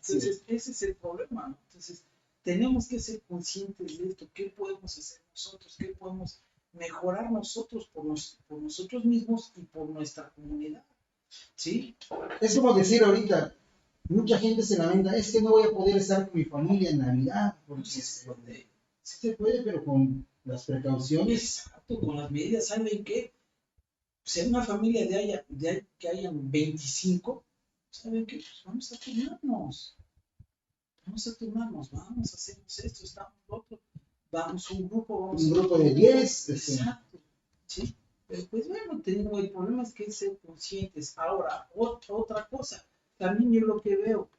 Entonces, ese es el problema, ¿no? Entonces, tenemos que ser conscientes de esto. ¿Qué podemos hacer nosotros? ¿Qué podemos mejorar nosotros por nosotros mismos y por nuestra comunidad? ¿Sí? Es como decir ahorita, mucha gente se lamenta, es que no voy a poder estar con mi familia en Navidad, porque sí se puede, pero con las precauciones. Exacto, con las medidas. ¿Saben qué? Si hay una familia que hayan 25, ¿saben qué? Pues vamos a turnarnos, vamos a hacer esto, estamos otro, vamos un grupo, un grupo de 10. Exacto, ¿sí? Pero pues bueno, el problema es que es ser conscientes. Ahora, otra cosa, también yo lo que veo,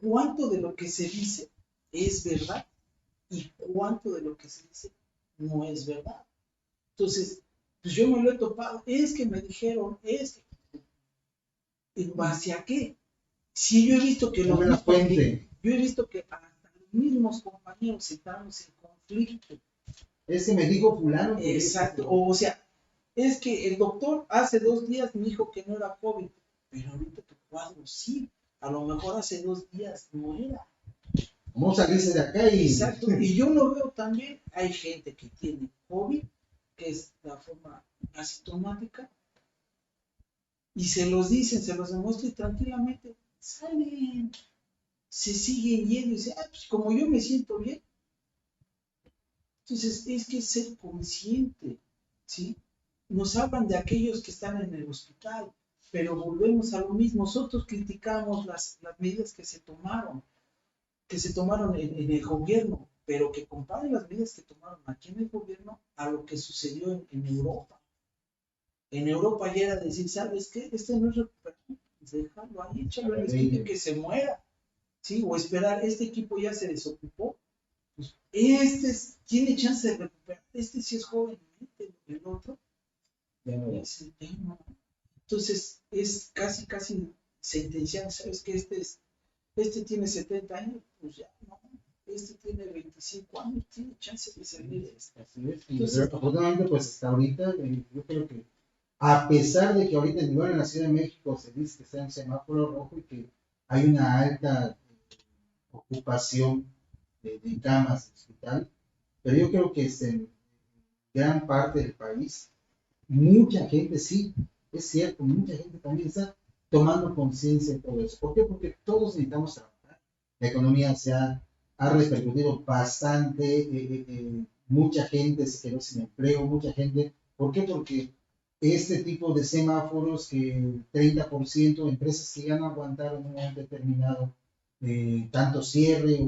¿cuánto de lo que se dice es verdad? ¿Y cuánto de lo que se dice no es verdad? Entonces, pues yo me lo he topado, es que me dijeron, ¿en base a qué? Si yo he visto que yo he visto que hasta los mismos compañeros estamos en conflicto. Es que me dijo fulano. Exacto, o sea, es que el doctor hace 2 días me dijo que no era COVID, pero ahorita tu cuadro sí, a lo mejor hace 2 días no era. Vamos a salirse de acá y... Exacto, y yo lo veo también, hay gente que tiene COVID, que es la forma asintomática, y se los dicen, se los demuestran y tranquilamente salen, se siguen yendo y dicen, pues como yo me siento bien. Entonces es que ser consciente, ¿sí? Nos hablan de aquellos que están en el hospital, pero volvemos a lo mismo. Nosotros criticamos las medidas que se tomaron en el gobierno, pero que comparen las medidas que tomaron aquí en el gobierno a lo que sucedió en Europa. En Europa ya era decir, ¿sabes qué? No es recuperable, déjalo ahí, échalo en el sitio que se muera, ¿sí? O esperar, este equipo ya se desocupó, pues tiene chance de recuperar, este sí es joven, el otro, Ya no. ya no. Entonces, es casi sentenciado, ¿sabes qué? Este tiene 70 años, pues ya no. Este tiene 25 años, tiene chance de salir de esta. Así es. Y Entonces, afortunadamente, pues hasta ahorita, yo creo que a pesar de que ahorita igual en la Ciudad de México se dice que está en semáforo rojo y que hay una alta ocupación de camas de hospital, pero yo creo que en gran parte del país, mucha gente sí, es cierto, mucha gente también está tomando conciencia de todo eso. ¿Por qué? Porque todos necesitamos trabajar. La economía ha repercutido bastante, mucha gente se quedó sin empleo, mucha gente. ¿Por qué? Porque este tipo de semáforos, que el 30% de empresas que ya no aguantaron en un momento determinado tanto cierre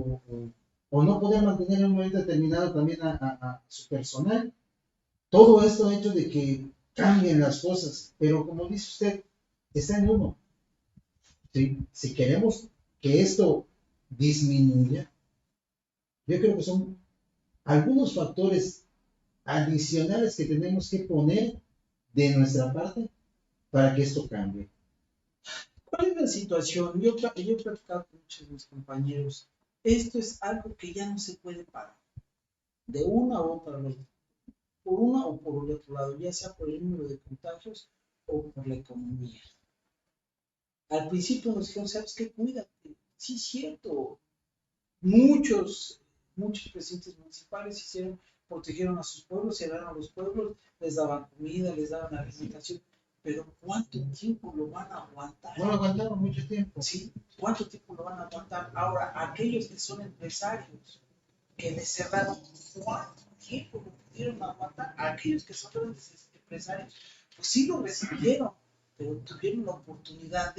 o no poder mantener en un momento determinado también a su personal. Todo esto ha hecho de que cambien las cosas, pero como dice usted, está en uno. ¿Sí? Si queremos que esto disminuya, yo creo que son algunos factores adicionales que tenemos que poner de nuestra parte para que esto cambie. ¿cuál es la situación? Yo he platicado con muchos de mis compañeros. Esto es algo que ya no se puede parar. De una u otra vez. Por una o por el otro lado, ya sea por el número de contagios o por la economía. Al principio nos dijeron, ¿sabes qué? Cuídate. Sí, es cierto. Muchos presidentes municipales protegieron a sus pueblos, cerraron a los pueblos, les daban comida, les daban alimentación. Pero ¿cuánto tiempo lo van a aguantar? No lo aguantaron mucho tiempo. Sí, ¿cuánto tiempo lo van a aguantar? Ahora, aquellos que son empresarios, que les cerraron, ¿cuánto tiempo lo pudieron aguantar? Aquellos que son grandes empresarios, pues sí lo recibieron, pero tuvieron la oportunidad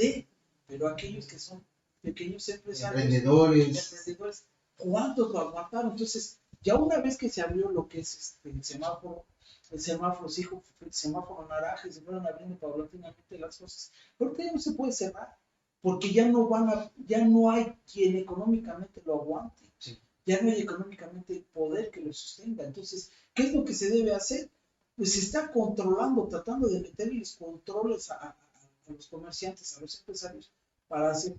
pero aquellos que son pequeños empresarios, Emprendedores, ¿cuántos lo aguantaron? Entonces, ya una vez que se abrió lo que es el semáforo se dijo el semáforo naranja y se fueron abriendo paulatinamente las cosas, pero ya no se puede cerrar, porque ya no hay quien económicamente lo aguante. Sí. Ya no hay económicamente poder que lo sostenga. Entonces, ¿qué es lo que se debe hacer? Pues se está controlando, tratando de meterles controles a los comerciantes, a los empresarios, para hacer,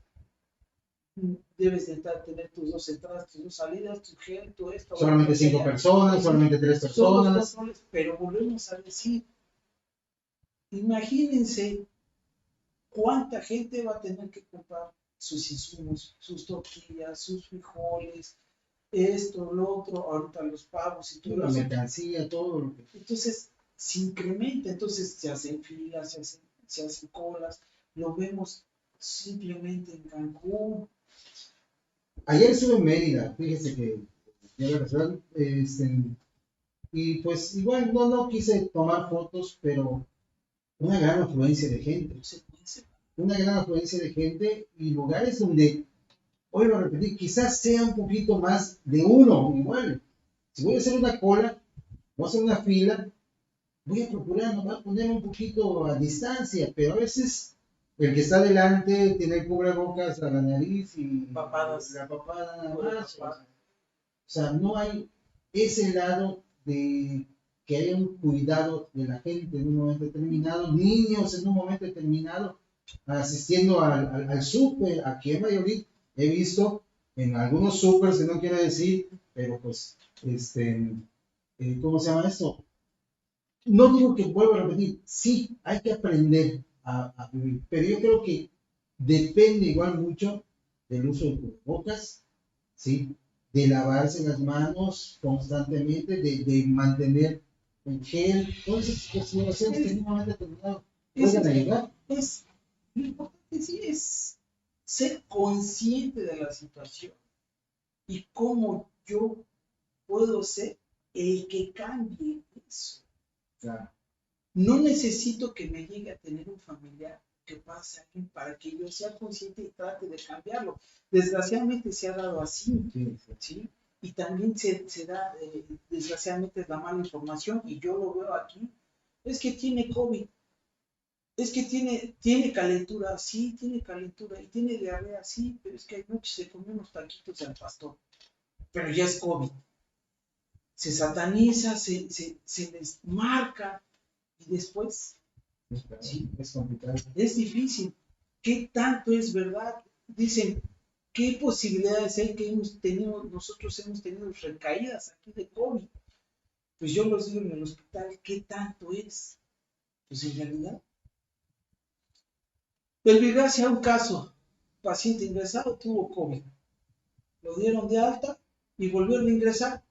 debes de tener tus 2 entradas, tus 2 salidas, tu gel, tu esto. Solamente 5 personas, solamente 3 personas. Controles, pero volvemos a decir, imagínense cuánta gente va a tener que comprar sus insumos, sus tortillas, sus frijoles, esto, lo otro, ahorita los pagos y todo La mercancía, todo lo que... Entonces, se incrementa, entonces se hacen filas, se hacen colas, lo vemos simplemente en Cancún. Ayer estuve en Mérida, fíjese que ya la ciudad, y pues igual no quise tomar fotos, pero una gran afluencia de gente. Una gran afluencia de gente y lugares donde, hoy lo repetí, quizás sea un poquito más de uno, igual. Si voy a hacer una cola, voy a hacer una fila, voy a procurar nomás poner un poquito a distancia, pero a veces el que está adelante tiene el cubrebocas a la nariz y la papada nada más. O sea, no hay ese lado de que haya un cuidado de la gente en un momento determinado, niños en un momento determinado, asistiendo al súper. Aquí en Valladolid he visto en algunos súpers, que no quiero decir, pero pues, ¿cómo se llama esto? No digo que vuelvo a repetir, sí, hay que aprender a vivir, pero yo creo que depende igual mucho del uso de cubrebocas, ¿sí? De lavarse las manos constantemente, de mantener el gel, todas esas consideraciones que en un momento determinado pueden ayudar. Lo importante sí es ser consciente de la situación y cómo yo puedo ser el que cambie eso. Claro. No necesito que me llegue a tener un familiar que pase alguien para que yo sea consciente y trate de cambiarlo. Desgraciadamente se ha dado así, ¿sí? Y también se da, desgraciadamente, la mala información, y yo lo veo aquí. Es que tiene COVID, es que tiene calentura, sí, tiene calentura, y tiene diarrea, sí, pero es que anoche se comió unos taquitos al pastor, pero ya es COVID. se sataniza, se les marca y después, sí, Es complicado. es difícil. ¿Qué tanto es verdad? Dicen, ¿qué posibilidades hay que nosotros hemos tenido recaídas aquí de COVID? Pues yo los digo en el hospital, ¿qué tanto es? Pues en realidad, desgracia un caso, paciente ingresado tuvo COVID, lo dieron de alta y volvieron a ingresar,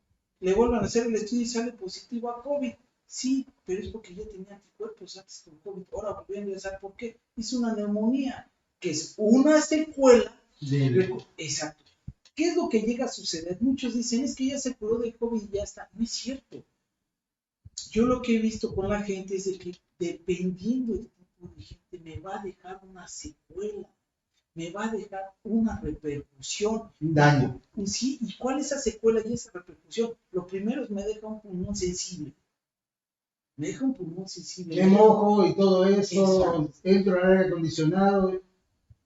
le vuelven a hacer el estudio y sale positivo a COVID. Sí, pero es porque ya tenía anticuerpos antes con COVID. Ahora volvió a ingresar, ¿por qué? Hizo una neumonía, que es una secuela. Exacto. ¿Qué es lo que llega a suceder? Muchos dicen, es que ya se curó de COVID y ya está. No es cierto. Yo lo que he visto con la gente es de que dependiendo del tipo de gente me va a dejar una secuela, me va a dejar una repercusión. Un daño. Sí, ¿y cuál es esa secuela y esa repercusión? Lo primero es me deja un pulmón sensible. Me deja un pulmón sensible. Me mojo y todo eso, Exacto. entro al aire acondicionado.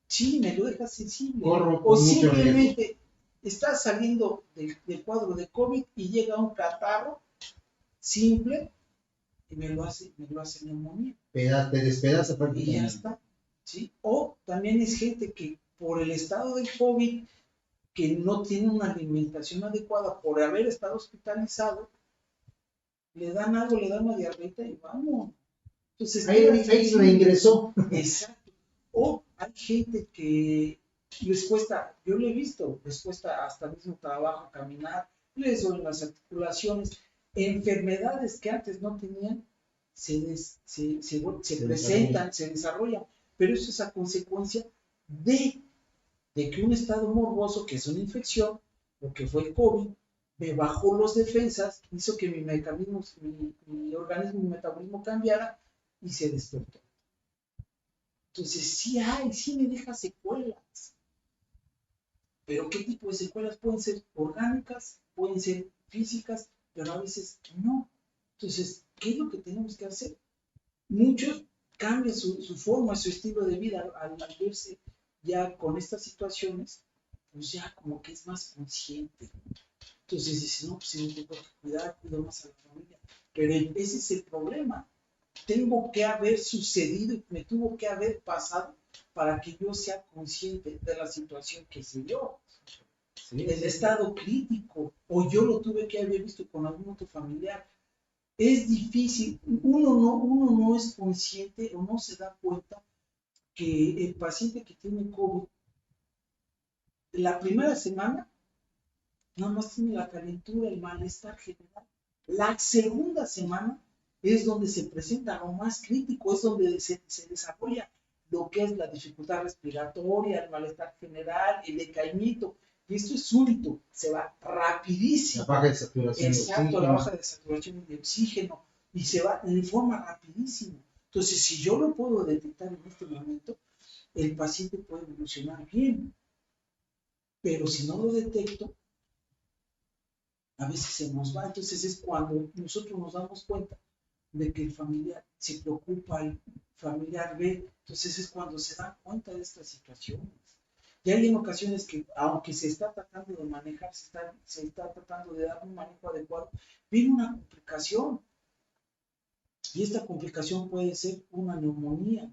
Sí, me lo deja sensible. Corro O con mucho simplemente estás saliendo del cuadro de COVID y llega un catarro simple y me lo hace neumonía. Te despedaza Y prácticamente. ya está. ¿Sí? O también es gente que por el estado del COVID, que no tiene una alimentación adecuada, por haber estado hospitalizado, le dan algo, le dan una diarrea y vamos. Entonces, ahí reingresó. Exacto. O hay gente que les cuesta, yo lo he visto, les cuesta hasta mismo trabajo caminar, les duelen las articulaciones, enfermedades que antes no tenían, se presentan, se desarrollan, pero eso es a consecuencia de que un estado morboso, que es una infección, lo que fue el COVID, me bajó las defensas, hizo que mi organismo, mi metabolismo cambiara y se despertó. Entonces, sí me deja secuelas. Pero ¿qué tipo de secuelas? Pueden ser orgánicas, pueden ser físicas, pero a veces no. Entonces, ¿qué es lo que tenemos que hacer? Muchos cambian su forma, su estilo de vida al verse ya con estas situaciones, pues ya como que es más consciente. Entonces dice, no, pues si me tengo que cuidar, cuido más a la familia. Pero ese es el problema. Tengo que haber sucedido, me tuvo que haber pasado para que yo sea consciente de la situación que se dio. Sí, el estado crítico, o yo lo tuve que haber visto con algún otro familiar. Es difícil, uno no es consciente o no se da cuenta que el paciente que tiene COVID, la primera semana, nada más tiene la calentura, el malestar general. La segunda semana es donde se presenta lo más crítico, es donde se desarrolla lo que es la dificultad respiratoria, el malestar general, el decaimiento. Y esto es súbito, se va rapidísimo. La baja de saturación. Exacto, la baja de saturación de oxígeno. Y se va de forma rapidísima. Entonces, si yo lo puedo detectar en este momento, el paciente puede evolucionar bien. Pero si no lo detecto, a veces se nos va. Entonces es cuando nosotros nos damos cuenta de que el familiar se preocupa, el familiar ve. Entonces es cuando se dan cuenta de estas situaciones. Y hay en ocasiones que, aunque se está tratando de manejar, se está tratando de dar un manejo adecuado, viene una complicación. Y esta complicación puede ser una neumonía.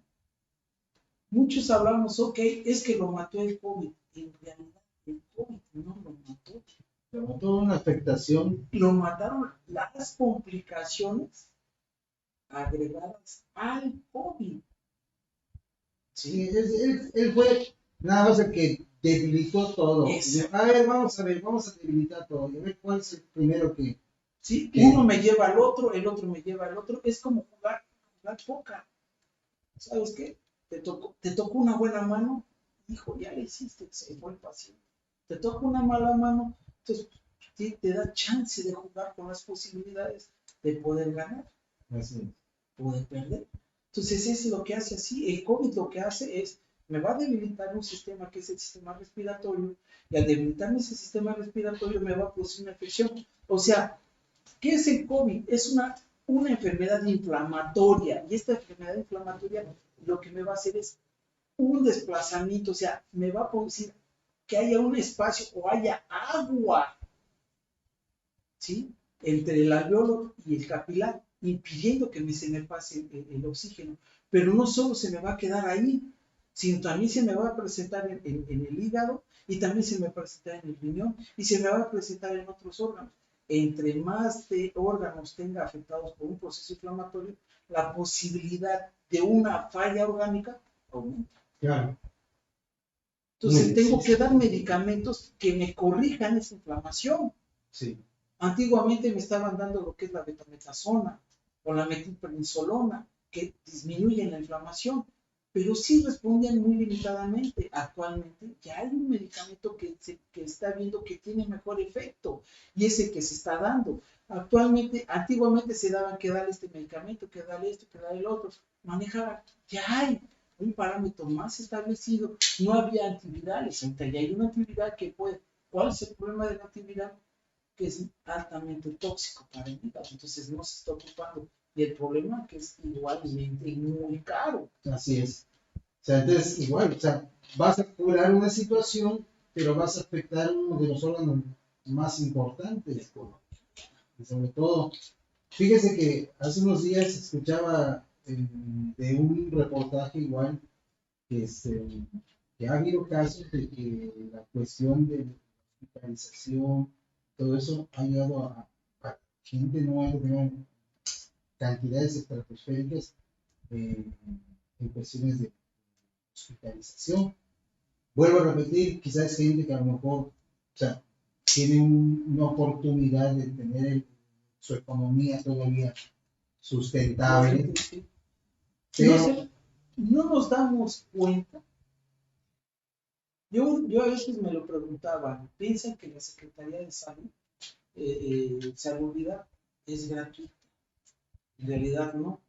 Muchos hablamos, ok, es que lo mató el COVID. En realidad, el COVID no lo mató. Pero toda una afectación. Lo mataron las complicaciones agregadas al COVID. Sí, él fue nada más el que debilitó todo. A ver, vamos a debilitar todo. Y a ver cuál es el primero que. Sí, uno me lleva al otro, el otro me lleva al otro. Es como jugar póker. ¿Sabes qué? Te tocó una buena mano, hijo, ya le hiciste, se fue el paciente. Te toca una mala mano, entonces te da chance de jugar con las posibilidades de poder ganar, poder perder. Entonces es lo que hace así. El COVID lo que hace es, me va a debilitar un sistema que es el sistema respiratorio, y al debilitarme ese sistema respiratorio me va a producir una infección. O sea, ¿qué es el COVID? Es una enfermedad inflamatoria, y esta enfermedad inflamatoria lo que me va a hacer es un desplazamiento, o sea, me va a producir que haya un espacio o haya agua, ¿sí? entre el alveolo y el capilar, impidiendo que se me pase el oxígeno. Pero no solo se me va a quedar ahí, sino también se me va a presentar en el hígado y también se me va a presentar en el riñón y se me va a presentar en otros órganos. Entre más órganos tenga afectados por un proceso inflamatorio, la posibilidad de una falla orgánica aumenta. Claro. Entonces tengo que dar medicamentos que me corrijan esa inflamación. Sí. Antiguamente me estaban dando lo que es la betametasona o la metilprednisolona, que disminuyen la inflamación, pero sí respondían muy limitadamente. Actualmente ya hay un medicamento que está viendo que tiene mejor efecto y ese que se está dando. Antiguamente se daban que darle este medicamento, que darle esto, que darle el otro. Manejar, ya hay un parámetro más establecido. No había antivirales, ahorita ya hay una antiviral que puede. ¿Cuál es el problema de la antiviral? Que es altamente tóxico para el hígado, entonces no se está ocupando. Y el problema que es igualmente muy caro. Así es. O sea, entonces, igual, o sea, vas a curar una situación, pero vas a afectar uno de los órganos más importantes. Y sobre todo, fíjese que hace unos días escuchaba de un reportaje igual que ha habido casos de que la cuestión de la hospitalización, todo eso ha llegado a gente no ha tenido cantidades estratosféricas en cuestiones de hospitalización. Vuelvo a repetir, quizás gente que a lo mejor, o sea, tiene una oportunidad de tener su economía todavía sustentable. Pero no nos damos cuenta. Yo a veces me lo preguntaba, ¿piensan que la Secretaría de Salud, Salubridad, es gratuita? En realidad no.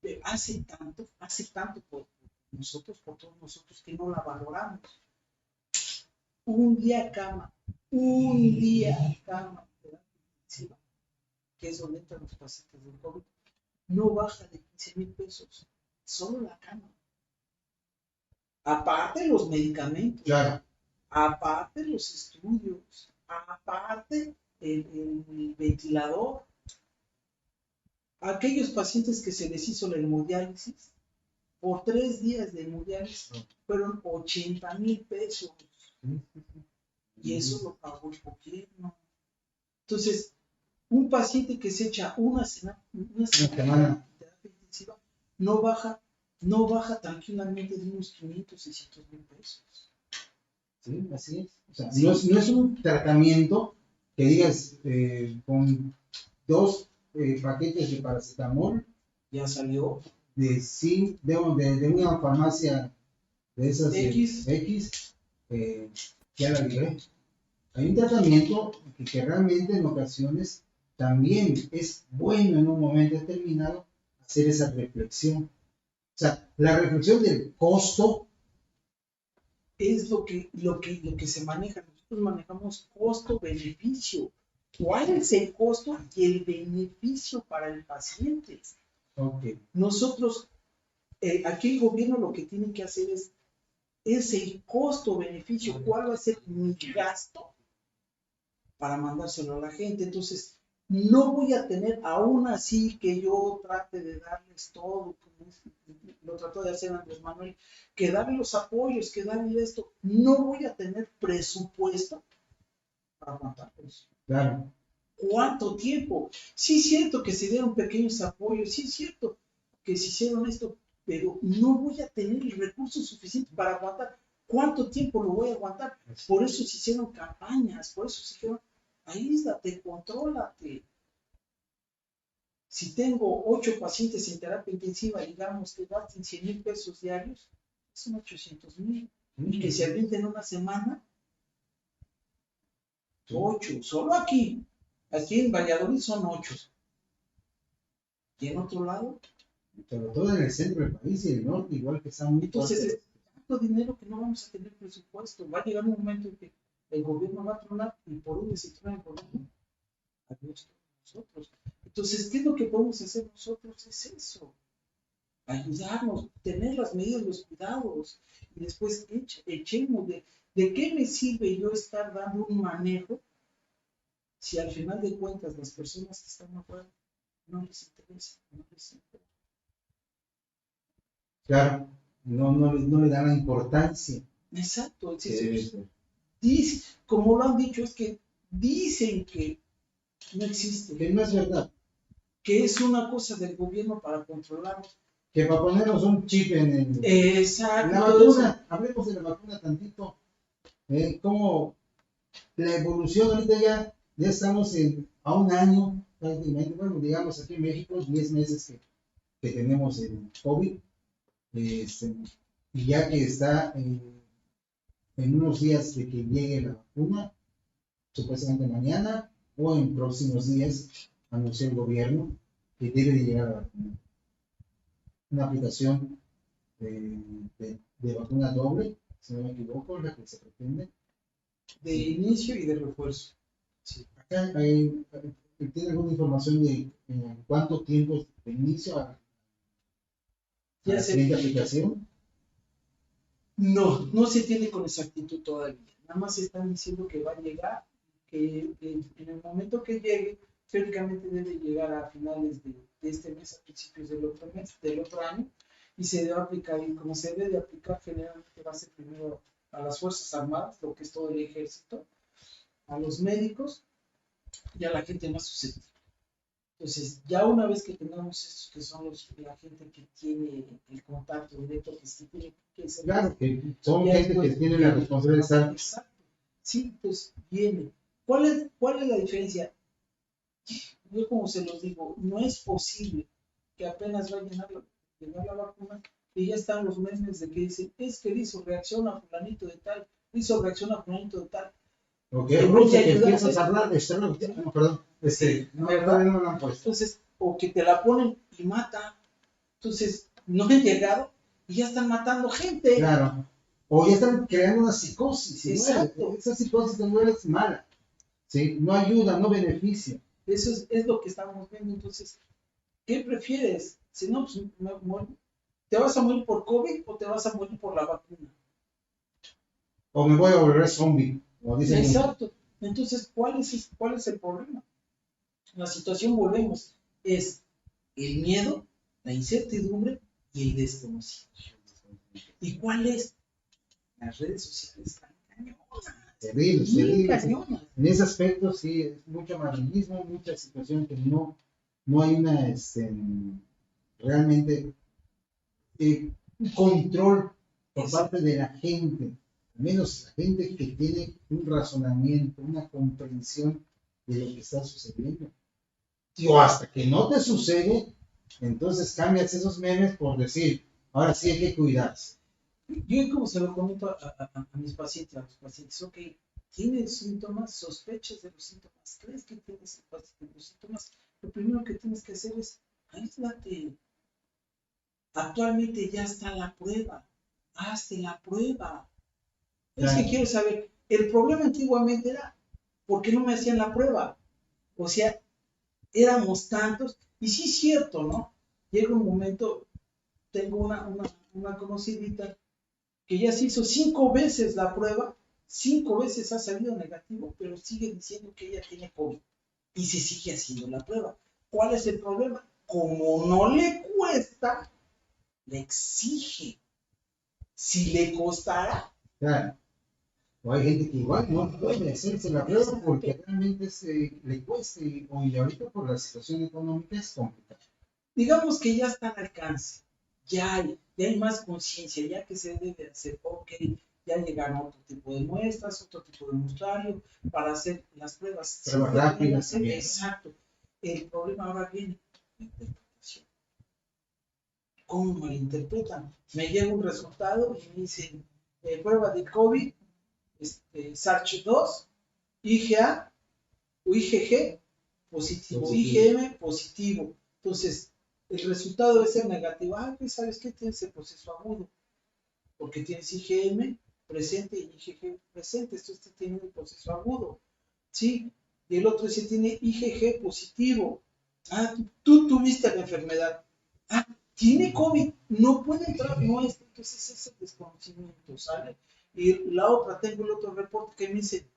Pero hace tanto por nosotros, por todos nosotros, que no la valoramos. Un día cama, que es donde entran los pacientes del COVID, no baja de 15,000 pesos, solo la cama. Aparte los medicamentos, claro, aparte los estudios, aparte el ventilador. Aquellos pacientes que se les hizo la hemodiálisis, por 3 días de hemodiálisis, fueron 80,000 pesos. Y eso lo pagó el gobierno. Entonces, un paciente que se echa una semana de terapia intensiva no baja tranquilamente de unos 500, 600,000 pesos. Sí, así es. O sea, sí. no es un tratamiento que digas con 2 paquetes de paracetamol. Ya salió. De una farmacia de esas X, ya la libré. Hay un tratamiento que realmente en ocasiones también es bueno en un momento determinado hacer esa reflexión. O sea, la reflexión del costo es lo que se maneja. Nosotros manejamos costo-beneficio. ¿Cuál es el costo y el beneficio para el paciente? Okay. Nosotros, aquí el gobierno lo que tiene que hacer es el costo-beneficio. ¿Cuál va a ser mi gasto para mandárselo a la gente? Entonces, no voy a tener, aún así que yo trate de darles todo, como lo trató de hacer Andrés Manuel, que darle los apoyos, que darle esto, no voy a tener presupuesto para aguantarlos. Claro. ¿Cuánto tiempo? Sí es cierto que se dieron pequeños apoyos, sí es cierto que se hicieron esto, pero no voy a tener el recurso suficiente para aguantar. ¿Cuánto tiempo lo voy a aguantar? Por eso se hicieron campañas, por eso se hicieron, aíslate, contrólate. Si tengo 8 pacientes en terapia intensiva, digamos que gasten 100,000 pesos diarios, son 800,000. Y que se avienten una semana, 8, solo aquí. Aquí en Valladolid son 8. ¿Y en otro lado? Sobre todo en el centro del país y el norte, igual que están muy entonces, es tanto dinero que no vamos a tener presupuesto. Va a llegar un momento en que el gobierno va a tronar y por un se trona el gobierno. Adiós nosotros. Entonces, ¿qué es lo que podemos hacer nosotros? Es eso. Ayudarnos, tener las medidas, los cuidados. Y después echemos de qué me sirve yo estar dando un manejo si al final de cuentas las personas que están afuera no les interesa, no les interesa? Claro, no le dan la importancia. Exacto, que debe ser. dice, como lo han dicho, es que dicen que no existe, Que no es verdad. que es una cosa del gobierno para controlarnos. Que para ponernos un chip en Exacto. la vacuna, hablemos de la vacuna tantito. Cómo la evolución ahorita ya estamos a un año, prácticamente, bueno, digamos aquí en México, 10 meses que tenemos el COVID, y ya que está en unos días de que llegue la vacuna, supuestamente mañana o en próximos días, anunció el gobierno que debe de llegar la vacuna. Una aplicación de vacuna doble, si no me equivoco, la que se pretende. De inicio y de refuerzo. Sí. Acá ¿tiene alguna información de cuánto tiempo de inicio a la siguiente aplicación? No se tiene con exactitud todavía. Nada más están diciendo que va a llegar, que en el momento que llegue, teóricamente debe llegar a finales de este mes, a principios del otro mes, del otro año, y se debe aplicar, y como se debe de aplicar, generalmente va a ser primero a las Fuerzas Armadas, lo que es todo el ejército, a los médicos y a la gente más susceptible. Entonces, ya una vez que tengamos estos que son la gente que tiene el contacto directo, que tiene que ser. Claro, que son gente que tiene la responsabilidad de estar. Exacto. Sí, pues viene. ¿Cuál es la diferencia? Yo como se los digo, no es posible que apenas va a llegar la vacuna y ya están los memes de que dicen, es que hizo reacción a fulanito de tal, hizo reacción a fulanito de tal. Ok, Rusia que empiezas a hablar de esto, no, perdón, todavía no lo han puesto. Entonces, o que te la ponen y mata. Entonces, no han llegado y ya están matando gente. Claro. O ya están creando una psicosis. Exacto. Esa psicosis no es mala. ¿Sí? No ayuda, no beneficia. Eso es lo que estamos viendo. Entonces, ¿qué prefieres? Si no, pues, ¿te vas a morir por COVID o te vas a morir por la vacuna? O me voy a volver zombie. Exacto. Entonces, ¿cuál es el problema? La situación, volvemos, es el miedo, la incertidumbre y el desconocido. ¿Y cuál es? Las redes sociales están cañonas. Terrible. En ese aspecto sí, es mucho amarillismo, mucha situación que no hay una realmente un control por parte de la gente, al menos la gente que tiene un razonamiento, una comprensión de lo que está sucediendo. O hasta que no te sucede, entonces cambias esos memes por decir, ahora sí hay que cuidarse. Yo como se lo comento a mis pacientes, ok, ¿tienes síntomas, sospechas de los síntomas? ¿Crees que tienes los síntomas? Lo primero que tienes que hacer es aíslate. Actualmente ya está la prueba. Hazte la prueba. Es que quiero saber, el problema antiguamente era, ¿por qué no me hacían la prueba? O sea, éramos tantos, y sí es cierto, ¿no? Llega un momento, tengo una conocidita que ya se hizo 5 veces la prueba, 5 veces ha salido negativo, pero sigue diciendo que ella tiene COVID y se sigue haciendo la prueba. ¿Cuál es el problema? Como no le cuesta, le exige. Si le costara. Claro. O hay gente que igual no puede hacerse la prueba porque realmente le cuesta y ahorita por la situación económica es complicado. Digamos que ya está al alcance, ya hay más conciencia, ya que se debe hacer, ok, ya llegaron otro tipo de muestras, otro tipo de muestrario para hacer las pruebas. Pruebas rápidas. Exacto. El problema ahora viene la interpretación. ¿Cómo me lo interpretan? Me llega un resultado y me dicen, prueba de COVID, SARS-2, IgA o IgG positivo, IgM positivo. Entonces, el resultado debe ser negativo. Pues ¿sabes qué? Tienes el proceso agudo, porque tienes IgM presente y IgG presente. Esto tiene el proceso agudo, ¿sí? Y el otro sí tiene IgG positivo. Tú tuviste la enfermedad. Tiene COVID, no puede entrar, no es. Entonces, ese desconocimiento, ¿sale? Y la otra, tengo el otro reporte que me dice,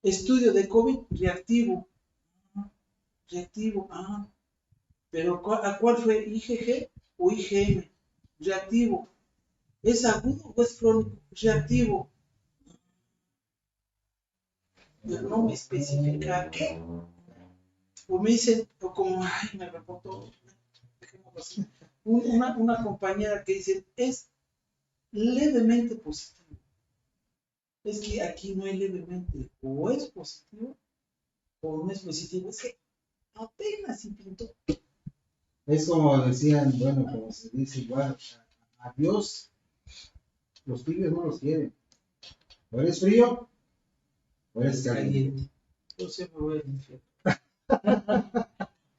Estudio de COVID reactivo. Reactivo, pero ¿a cuál fue? ¿IgG o IgM? Reactivo. ¿Es agudo o es crónico? Reactivo. Pero no me especifica qué. O me dicen, o como, ay, me reportó una compañera que dice, es levemente positivo. Es que aquí no hay levemente, o es positivo o no es positivo. Es que apenas se pintó. Es como decían, bueno, como se dice igual, a Dios los tibios no los quieren. O eres frío o eres caliente. Yo se me voy al infierno.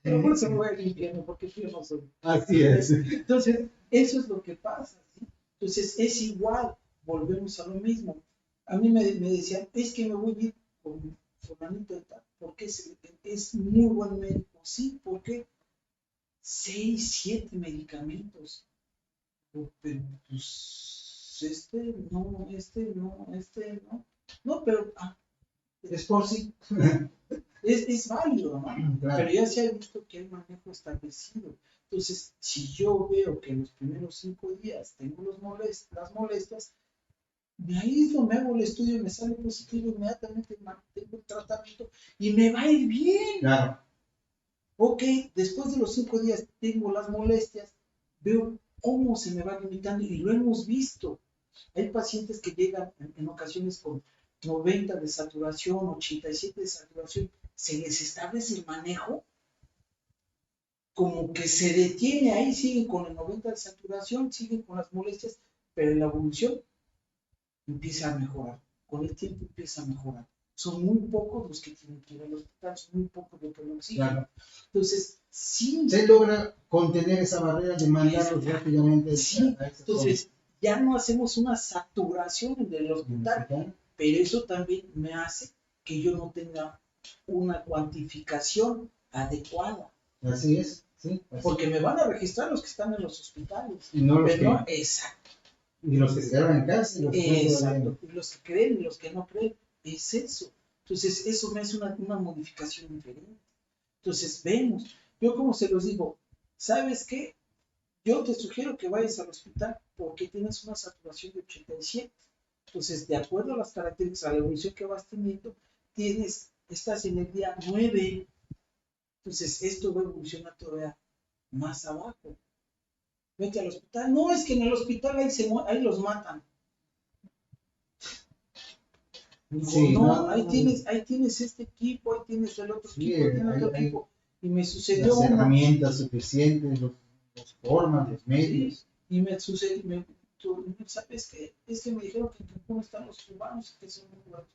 Pero por eso me voy al infierno, porque frío no soy. Así es. Entonces, eso es lo que pasa, ¿sí? Entonces, es igual, volvemos a lo mismo. A mí me decían, es que me voy a ir con fulanito de tal, porque es muy buen médico. Sí, porque 6, 7 medicamentos. Pero, pues, no. No, pero, Es por sí. es válido, ¿no? Claro. Pero ya se ha visto que hay manejo establecido. Entonces, si yo veo que en los primeros 5 días tengo las molestias, me aíslo, me hago el estudio, me sale positivo, inmediatamente mantengo el tratamiento y me va a ir bien. Claro. Ok, después de los 5 días tengo las molestias, veo cómo se me va limitando y lo hemos visto. Hay pacientes que llegan en ocasiones con 90 de saturación, 87 de saturación, se les establece el manejo, como que se detiene ahí, siguen con el 90 de saturación, siguen con las molestias, pero la evolución empieza a mejorar, con el tiempo empieza a mejorar. Son muy pocos los que tienen que ir al hospital, son muy pocos los que lo exigen. Claro. Entonces, sí. Se logra contener esa barrera de mandarlos rápidamente. Sí, entonces ya no hacemos una saturación en el hospital, pero eso también me hace que yo no tenga una cuantificación adecuada. Así es, sí. Porque me van a registrar los que están en los hospitales. Y no los pero que, exacto. Y los que se quedaron en casa. Exacto. Y los que creen y los que no creen. Es eso. Entonces, eso me hace una modificación diferente. Entonces, vemos. Yo como se los digo, ¿sabes qué? Yo te sugiero que vayas al hospital porque tienes una saturación de 87. Entonces, de acuerdo a las características, a la evolución que vas teniendo, estás en el día 9. Entonces, esto va a evolucionar todavía más abajo. Vete al hospital. No, es que en el hospital ahí los matan. Sí, no, ahí tienes este equipo, ahí tienes el otro equipo, ahí tienes otro equipo. Y me sucedió las herramientas suficientes, los formas, los medios. Sí, y me sucedió, ¿sabes qué? Es que me dijeron que en Cancún están los cubanos, que son muy buenos.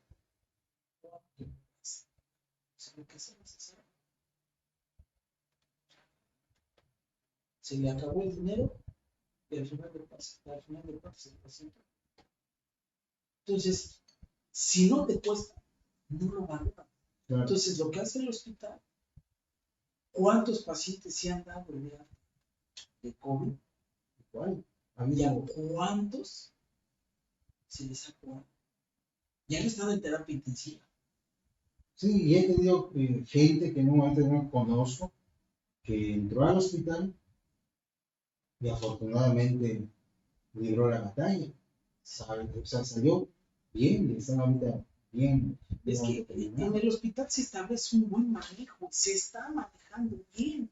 Se le acabó el dinero y al final de cuentas se le presenta. Entonces, si no te cuesta, no lo valoran. Claro. Entonces, lo que hace el hospital, ¿cuántos pacientes se han dado el día de COVID? ¿Cuál? ¿Y a cuántos se les ha curado? Ya han estado en terapia intensiva. Sí, y he tenido gente que en un momento no conozco, que entró al hospital y afortunadamente libró la batalla. O sea, salió bien y están ahorita bien. Es que en el hospital se establece un buen manejo, se está manejando bien,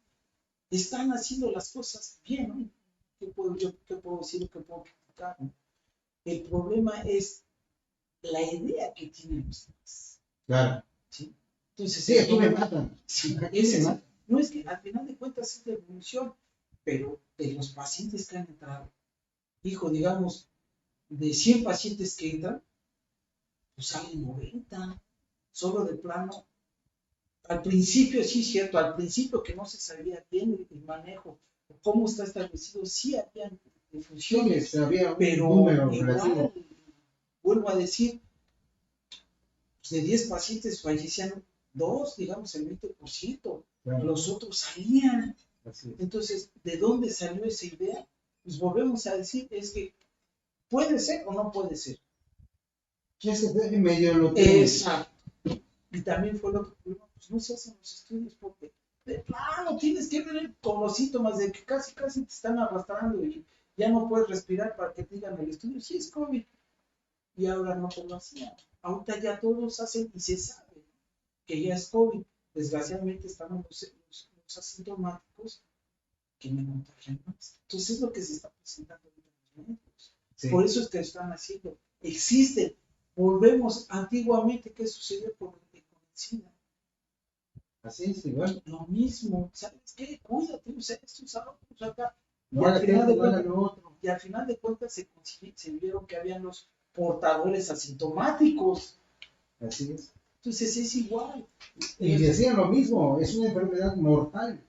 están haciendo las cosas bien, ¿no? ¿Qué puedo decir? ¿Qué puedo criticar? ¿No? El problema es la idea que tienen los demás. Claro. ¿Sí? Entonces, sí, aquí me matan. Sí, no es que al final de cuentas es la evolución, pero de los pacientes que han entrado, hijo, digamos, de 100 pacientes que entran, pues salen 90, solo de plano. Al principio, sí, cierto, al principio que no se sabía bien el manejo, cómo está establecido, sí habían difusiones, sí, había un pero número igual, vuelvo a decir, de 10 pacientes fallecían 2, digamos el 20%, claro. Los otros salían. Entonces, ¿de dónde salió esa idea? Pues volvemos a decir, es que puede ser o no puede ser. Ese medio lo tiene. Exacto. Y también fue el otro problema, pues no se hacen los estudios porque de plano tienes que ver con los síntomas de que casi te están arrastrando y ya no puedes respirar para que te digan el estudio, sí es COVID. Y ahora no te lo hacían. Ahorita ya todos hacen y se sabe que ya es COVID. Desgraciadamente estamos los asintomáticos que me contagian más. Entonces es lo que se está presentando en los médicos. Sí. Por eso es que están haciendo. Existen. Volvemos antiguamente, ¿qué sucedió con el SIDA? Así es, igual. Lo mismo, ¿sabes qué? Cuídate, o sea, estos adultos acá. Y al final de cuentas se vieron que habían los portadores asintomáticos. Así es. Entonces es igual. Y decían lo mismo, es una enfermedad mortal.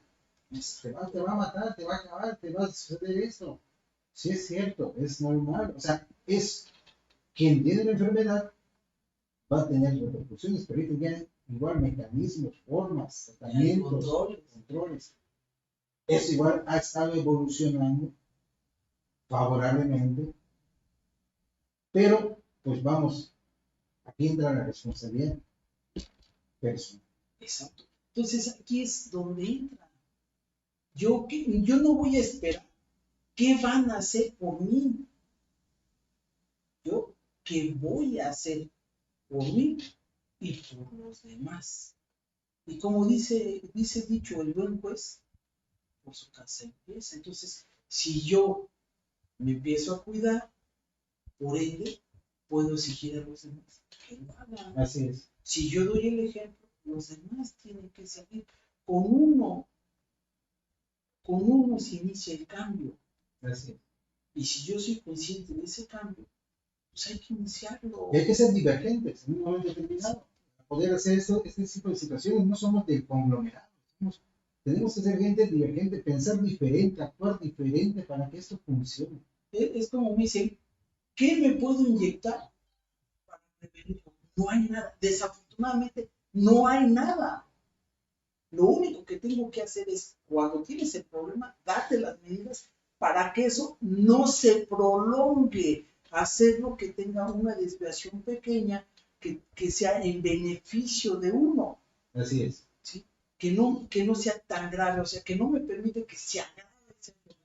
Te va a matar, te va a acabar, te va a suceder esto. Sí es cierto, es normal. O sea, es quien tiene la enfermedad va a tener repercusiones, pero ahorita ya igual mecanismos, formas, tratamientos, controles. Eso igual ha estado evolucionando favorablemente, pero pues vamos, aquí entra la responsabilidad personal. Exacto. Entonces aquí es donde entra. Yo no voy a esperar qué van a hacer por mí. Yo qué voy a hacer por mí y por los demás. Y como dice dicho el buen juez, por su casa empieza. Entonces, si yo me empiezo a cuidar, por ende, puedo exigir a los demás que lo hagan. Así es. Si yo doy el ejemplo, los demás tienen que seguir. Con uno se inicia el cambio. Así es. Y si yo soy consciente de ese cambio, pues hay que iniciarlo. Y hay que ser divergentes en un momento determinado. Para poder hacer este tipo de situaciones, no somos del conglomerado. Tenemos que ser gente divergente, pensar diferente, actuar diferente para que esto funcione. Es como me dicen, ¿qué me puedo inyectar para prevenirlo? No hay nada. Desafortunadamente, no hay nada. Lo único que tengo que hacer es, cuando tienes el problema, darte las medidas para que eso no se prolongue. Hacerlo que tenga una desviación pequeña que sea en beneficio de uno. Así es. ¿Sí? Que no sea tan grave, o sea, que no me permite que se agrave esa enfermedad,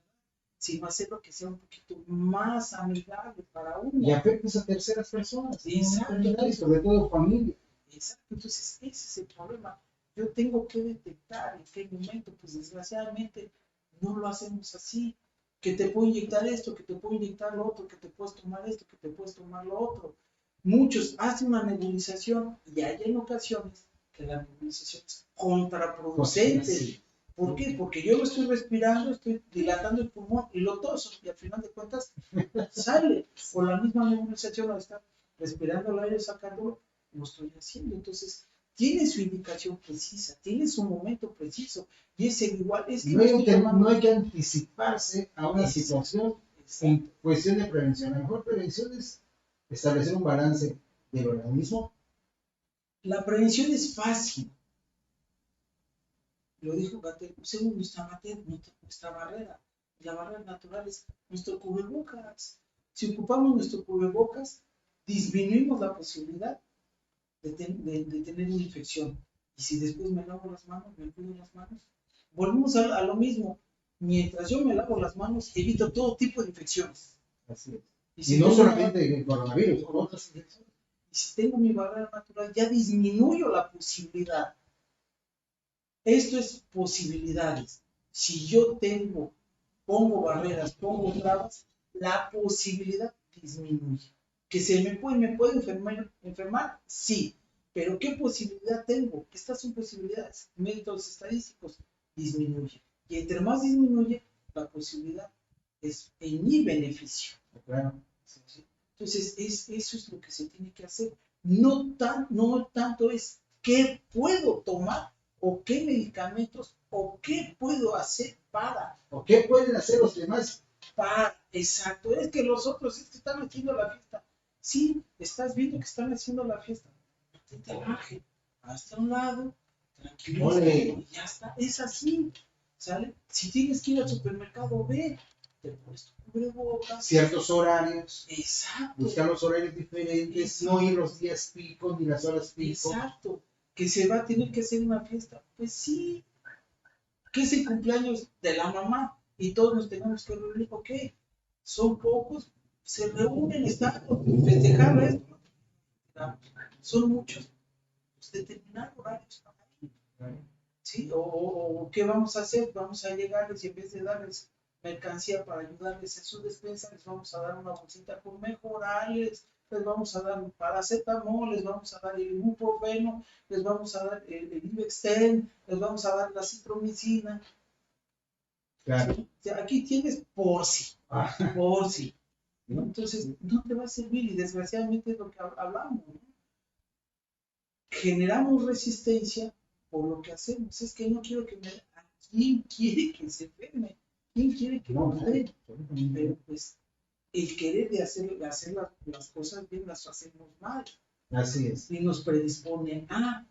sino hacerlo que sea un poquito más amigable para uno. Y afectes a terceras personas. Exacto. Sobre todo familia. Exacto. Entonces, ese es el problema. Yo tengo que detectar en qué momento, pues desgraciadamente no lo hacemos así. Que te puedo inyectar esto, que te puedo inyectar lo otro, que te puedes tomar esto, que te puedes tomar lo otro. Muchos hacen una nebulización y hay en ocasiones que la nebulización es contraproducente. Sí. ¿Por qué? Porque yo lo estoy respirando, estoy dilatando el pulmón y lo toso y al final de cuentas sale. Por la misma nebulización al estar respirando el aire, sacándolo, lo estoy haciendo. Entonces, tiene su indicación precisa, tiene su momento preciso y es igual. Es que no hay que anticiparse a una situación en cuestión de prevención. La mejor prevención es establecer un balance del organismo. La prevención es fácil. Lo dijo Gatel, usemos nuestra barrera. La barrera natural es nuestro cubrebocas. Si ocupamos nuestro cubrebocas, disminuimos la posibilidad de tener una infección. Y si después me lavo las manos, me cuido las manos, volvemos a lo mismo. Mientras yo me lavo las manos, evito todo tipo de infecciones. Así es. Y no solamente el coronavirus, con otras infecciones. Y si tengo mi barrera natural, ya disminuyo la posibilidad. Esto es posibilidades. Si yo pongo barreras, pongo trabas, la posibilidad disminuye. ¿Que me puede enfermar? Sí. Pero ¿qué posibilidad tengo? Estas son posibilidades. Métodos estadísticos disminuye. Y entre más disminuye, la posibilidad es en mi beneficio. Claro. ¿Sí? Entonces, eso es lo que se tiene que hacer. No tanto es qué puedo tomar o qué medicamentos o qué puedo hacer para. O qué pueden hacer los demás. Exacto. Es que los otros están haciendo la fiesta. Sí, estás viendo que están haciendo la fiesta. No te trabaje. Hasta un lado, tranquilízate y ya está. Es así. ¿Sale? Si tienes que ir al supermercado, ve. Te pones tu cubrebocas. Ciertos horarios. Exacto. Buscar los horarios diferentes. No ir los días pico ni las horas pico. Exacto. que se va a tener que hacer una fiesta. Pues sí, que es el cumpleaños de la mamá y todos nos tenemos que reunir. Ok, son pocos, se reúnen, están festejar esto. Son muchos, pues determinar horarios para ir. ¿Sí? O qué vamos a hacer, vamos a llegarles y en vez de darles mercancía para ayudarles en su despensa, les vamos a dar una bolsita con mejorales, les vamos a dar paracetamol, les vamos a dar el ibuprofeno, les vamos a dar el Ibexten, les vamos a dar la citromicina. Claro. ¿Sí? O sea, aquí tienes por si, por si. ¿No? Entonces, no te va a servir y desgraciadamente es lo que hablamos. ¿No? Generamos resistencia por lo que hacemos. Es que no quiero que me... ¿Quién quiere que se enferme? ¿Quién quiere que no esté? Pero pues el querer de hacer las cosas bien las hacemos mal. Así es. Y nos predispone a...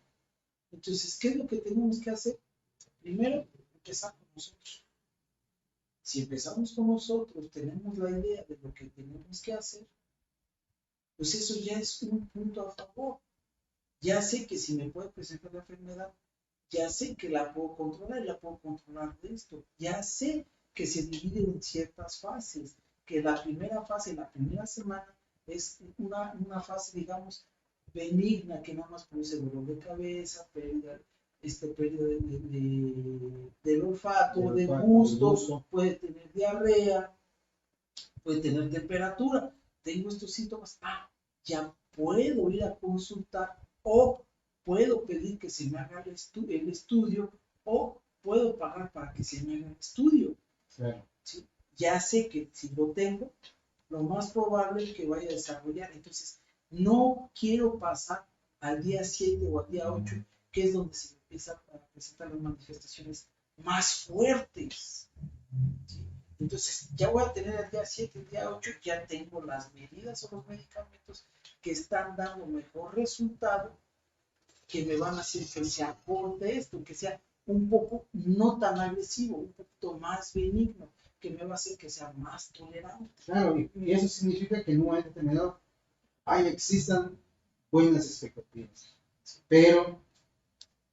Entonces, ¿qué es lo que tenemos que hacer? Primero, empezar con nosotros. Si empezamos con nosotros, tenemos la idea de lo que tenemos que hacer, pues eso ya es un punto a favor. Ya sé que si me puede presentar la enfermedad, ya sé que la puedo controlar y la puedo controlar de esto. Ya sé que se divide en ciertas fases, que la primera fase, la primera semana, es una fase, digamos, benigna, que nada más produce dolor de cabeza, pérdida del olfato, del gusto, puede tener diarrea, puede tener temperatura. Tengo estos síntomas, ya puedo ir a consultar o puedo pedir que se me haga el estudio o puedo pagar para que se me haga el estudio. Claro. ¿Sí? Ya sé que si lo tengo, lo más probable es que vaya a desarrollar. Entonces, no quiero pasar al día 7 o al día 8, que es donde se empiezan a presentar las manifestaciones más fuertes. ¿Sí? Entonces, ya voy a tener el día 7, el día 8, ya tengo las medidas o los medicamentos que están dando mejor resultado, que me van a hacer que se aporte esto, que sea un poco no tan agresivo, un poquito más benigno, que me va a hacer que sea más tolerante. Claro, y eso significa que en un momento determinado existan buenas expectativas, pero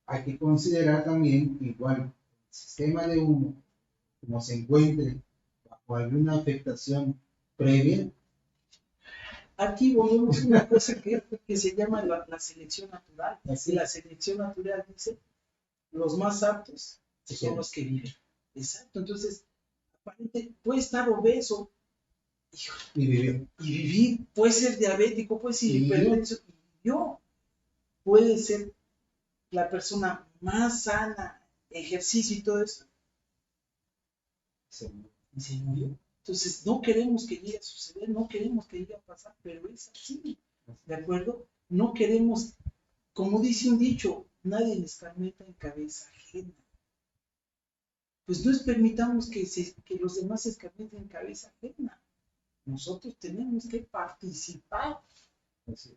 hay que considerar también igual el sistema de uno, como se encuentre bajo alguna afectación previa. Aquí volvemos a una cosa que se llama la selección natural. Así. Y la selección natural dice, los más aptos son los que viven. Exacto, entonces, aparentemente puede estar obeso Y vivió. y vivir, puede ser diabético, puede ser hipertenso, y vivió. Puede ser la persona más sana, ejercicio y todo eso. Y se murió. Entonces, no queremos que llegue a suceder, no queremos que llegue a pasar, pero es así, ¿de acuerdo? No queremos, como dice un dicho, nadie les escarmienta en cabeza ajena. Pues no permitamos que los demás se escarmienten en cabeza ajena. Nosotros tenemos que participar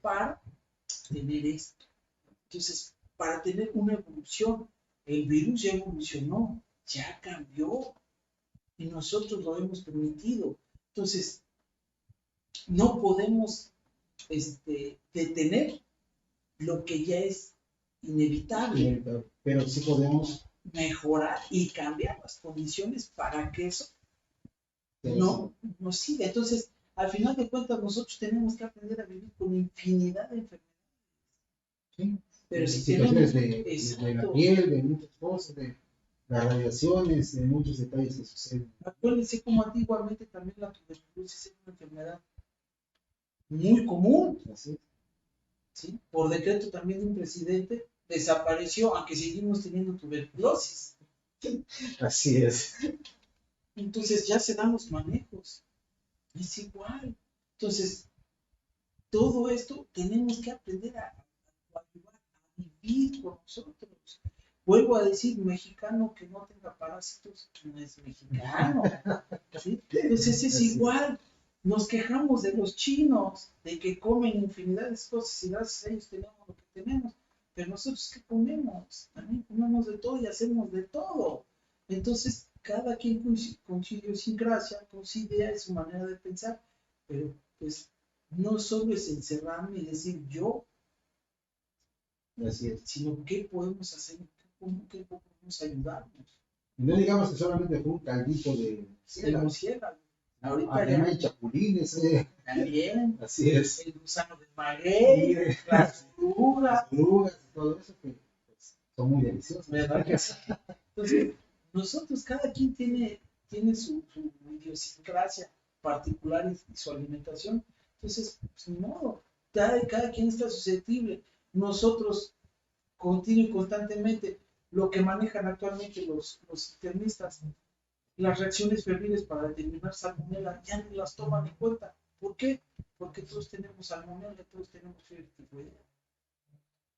para tener esto. Entonces, para tener una evolución, el virus ya evolucionó, ya cambió. Y nosotros lo hemos permitido. Entonces, no podemos detener lo que ya es inevitable. Pero sí podemos mejorar y cambiar las condiciones para que eso no siga. Entonces, al final de cuentas, nosotros tenemos que aprender a vivir con infinidad de enfermedades. Sí. Pero si situaciones tenemos de la piel, de muchas cosas, de las radiaciones, de muchos detalles que suceden. Acuérdense como antiguamente también la tuberculosis era una enfermedad muy común. Así. ¿Sí? Por decreto también de un presidente desapareció, aunque seguimos teniendo tuberculosis. Así es. Entonces ya se dan los manejos. Es igual. Entonces, todo esto tenemos que aprender a vivir con nosotros. Vuelvo a decir, mexicano que no tenga parásitos no es mexicano. ¿Sí? Entonces es igual. Nos quejamos de los chinos, de que comen infinidad de cosas y gracias a ellos tenemos lo que tenemos. Pero nosotros, ¿qué comemos? También comemos de todo y hacemos de todo. Entonces, cada quien con su idiosincrasia, con su idea y su manera de pensar. Pero, pues, no solo es encerrarme y decir yo Así es. sino qué podemos hacer, qué podemos ayudarnos. No digamos que solamente fue un caldito de De murciélago. Ahorita además ya hay chapulines, también, así es. el gusano de maguey, las orugas, Orugas y todo eso que pues, son muy deliciosos. ¿verdad que sí? Entonces, nosotros, cada quien tiene su idiosincrasia particular y su alimentación. Entonces, pues ni modo, cada quien está susceptible. Nosotros, continuo y constantemente, lo que manejan actualmente los internistas, las reacciones febriles para determinar salmonela, ya no las toman en cuenta. ¿Por qué? Porque todos tenemos salmonela, todos tenemos fiebre tifoidea.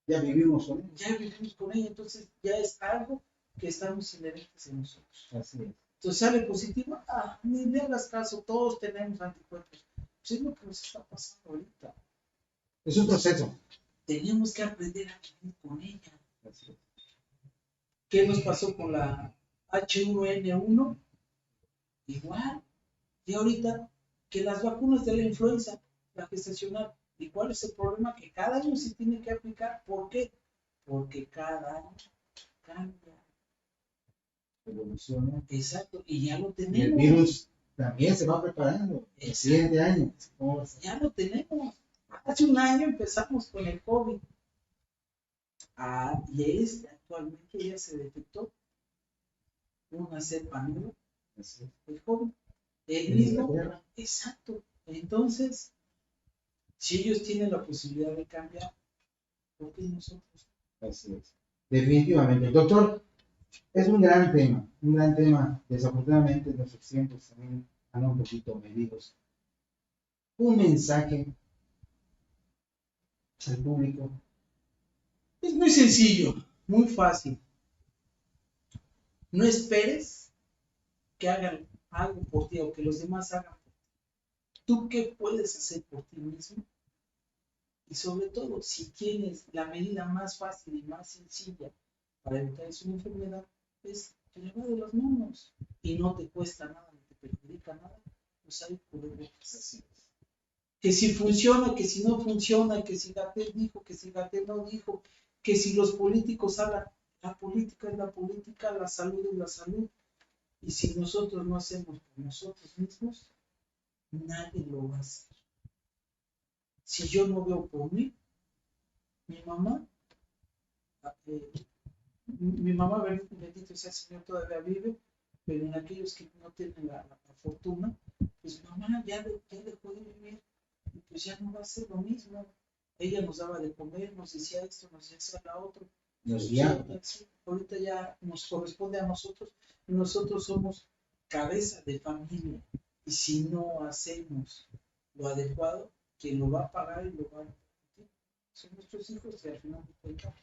Ya vivimos con Ya vivimos con ella, entonces ya es algo que estamos inherentes en nosotros. Así es. Entonces sale positivo, ni le hagas caso, todos tenemos anticuerpos. Pues es lo que nos está pasando ahorita. Es un proceso. Tenemos que aprender a vivir con ella. Así es. ¿Qué nos pasó con la H1N1? Igual. Y ahorita que las vacunas de la influenza, la gestacional, ¿y cuál es el problema? Que cada año se tiene que aplicar. ¿Por qué? Porque cada año cambia. Evoluciona. Exacto, y ya lo Y el tenemos. virus también se va preparando. El siguiente año. Ya lo tenemos. Hace un año empezamos con el COVID. Y actualmente ya se detectó una cepa nueva, el COVID. El mismo. Exacto. Entonces, si ellos tienen la posibilidad de cambiar, ¿por qué nosotros? Así es. Definitivamente. Doctor, es un gran tema, un gran tema. Desafortunadamente nuestros tiempos también andan un poquito medidos. Un mensaje al público. Es muy sencillo, muy fácil. No esperes que hagan algo por ti o que los demás hagan por ti. ¿Tú qué puedes hacer por ti mismo? Y sobre todo, si tienes la medida más fácil y más sencilla para evitar una enfermedad, es te lavas de las manos y no te cuesta nada, no te perjudica nada, usar el cubrebocas. Así es. Que si funciona, que si no funciona, que si Gatell dijo, que si Gatell no dijo, que si los políticos hablan, la política es la política, la salud es la salud. Y si nosotros no hacemos por nosotros mismos, nadie lo va a hacer. Si yo no veo por mí, mi mamá, bendito sea el Señor, todavía vive, pero en aquellos que no tienen la fortuna, pues mamá ya dejó de vivir, y pues ya no va a ser lo mismo. Ella nos daba de comer, nos decía esto, nos decía la otra. Ahorita ya nos corresponde a nosotros, y nosotros somos cabeza de familia, y si no hacemos lo adecuado, quien lo va a pagar y lo va a repetir son nuestros hijos y al final de cuentas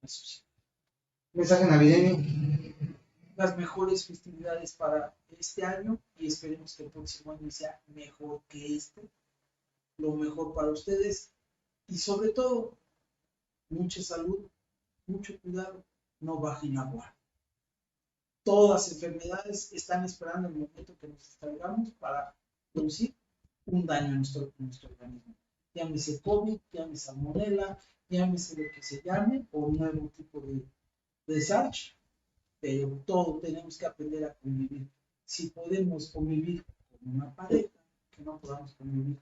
la sociedad. Mensaje navideño. Las mejores festividades para este año y esperemos que el próximo año sea mejor que este, lo mejor para ustedes y sobre todo mucha salud, mucho cuidado, no bajen la guardia. Todas las enfermedades están esperando el momento que nos salgamos para producir un daño a nuestro organismo. Llámese COVID, llámese salmonela, llámese lo que se llame, o un nuevo tipo de SARS, pero todos tenemos que aprender a convivir. Si podemos convivir con una pareja, que no podamos convivir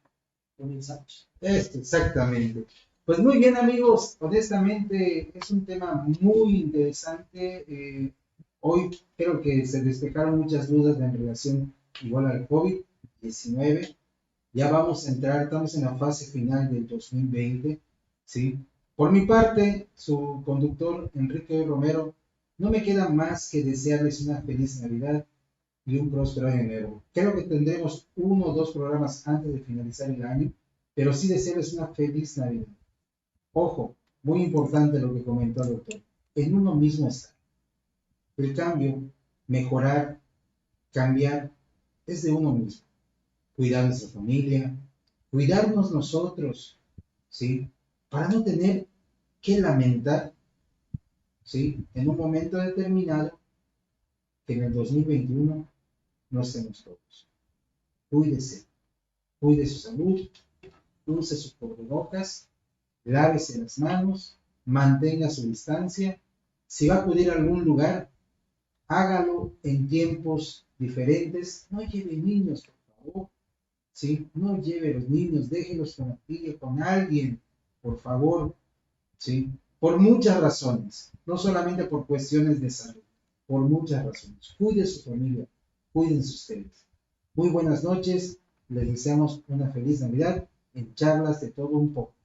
con el SARS. Exactamente. Pues muy bien, amigos, honestamente es un tema muy interesante. Hoy creo que se despejaron muchas dudas en relación igual al COVID-19. Ya vamos a entrar, estamos en la fase final del 2020, ¿sí? Por mi parte, su conductor Enrique Romero, no me queda más que desearles una feliz Navidad y un próspero año nuevo. Creo que tendremos 1 o 2 programas antes de finalizar el año, pero sí desearles una feliz Navidad. Ojo, muy importante lo que comentó el doctor, en uno mismo está. El cambio, mejorar, cambiar, es de uno mismo. Cuidar a nuestra familia, cuidarnos nosotros, ¿sí? Para no tener que lamentar, ¿sí? En un momento determinado, que en el 2021 no estemos todos. Cuídese, cuide su salud, use sus cubrebocas, lávese las manos, mantenga su distancia. Si va a acudir a algún lugar, hágalo en tiempos diferentes. No lleve niños, por favor. ¿Sí? No lleve los niños, déjelos con la tía, con alguien, por favor. ¿Sí? Por muchas razones, no solamente por cuestiones de salud, por muchas razones. Cuide su familia, cuídense ustedes. Muy buenas noches, les deseamos una feliz Navidad en Charlas de Todo Un Poco.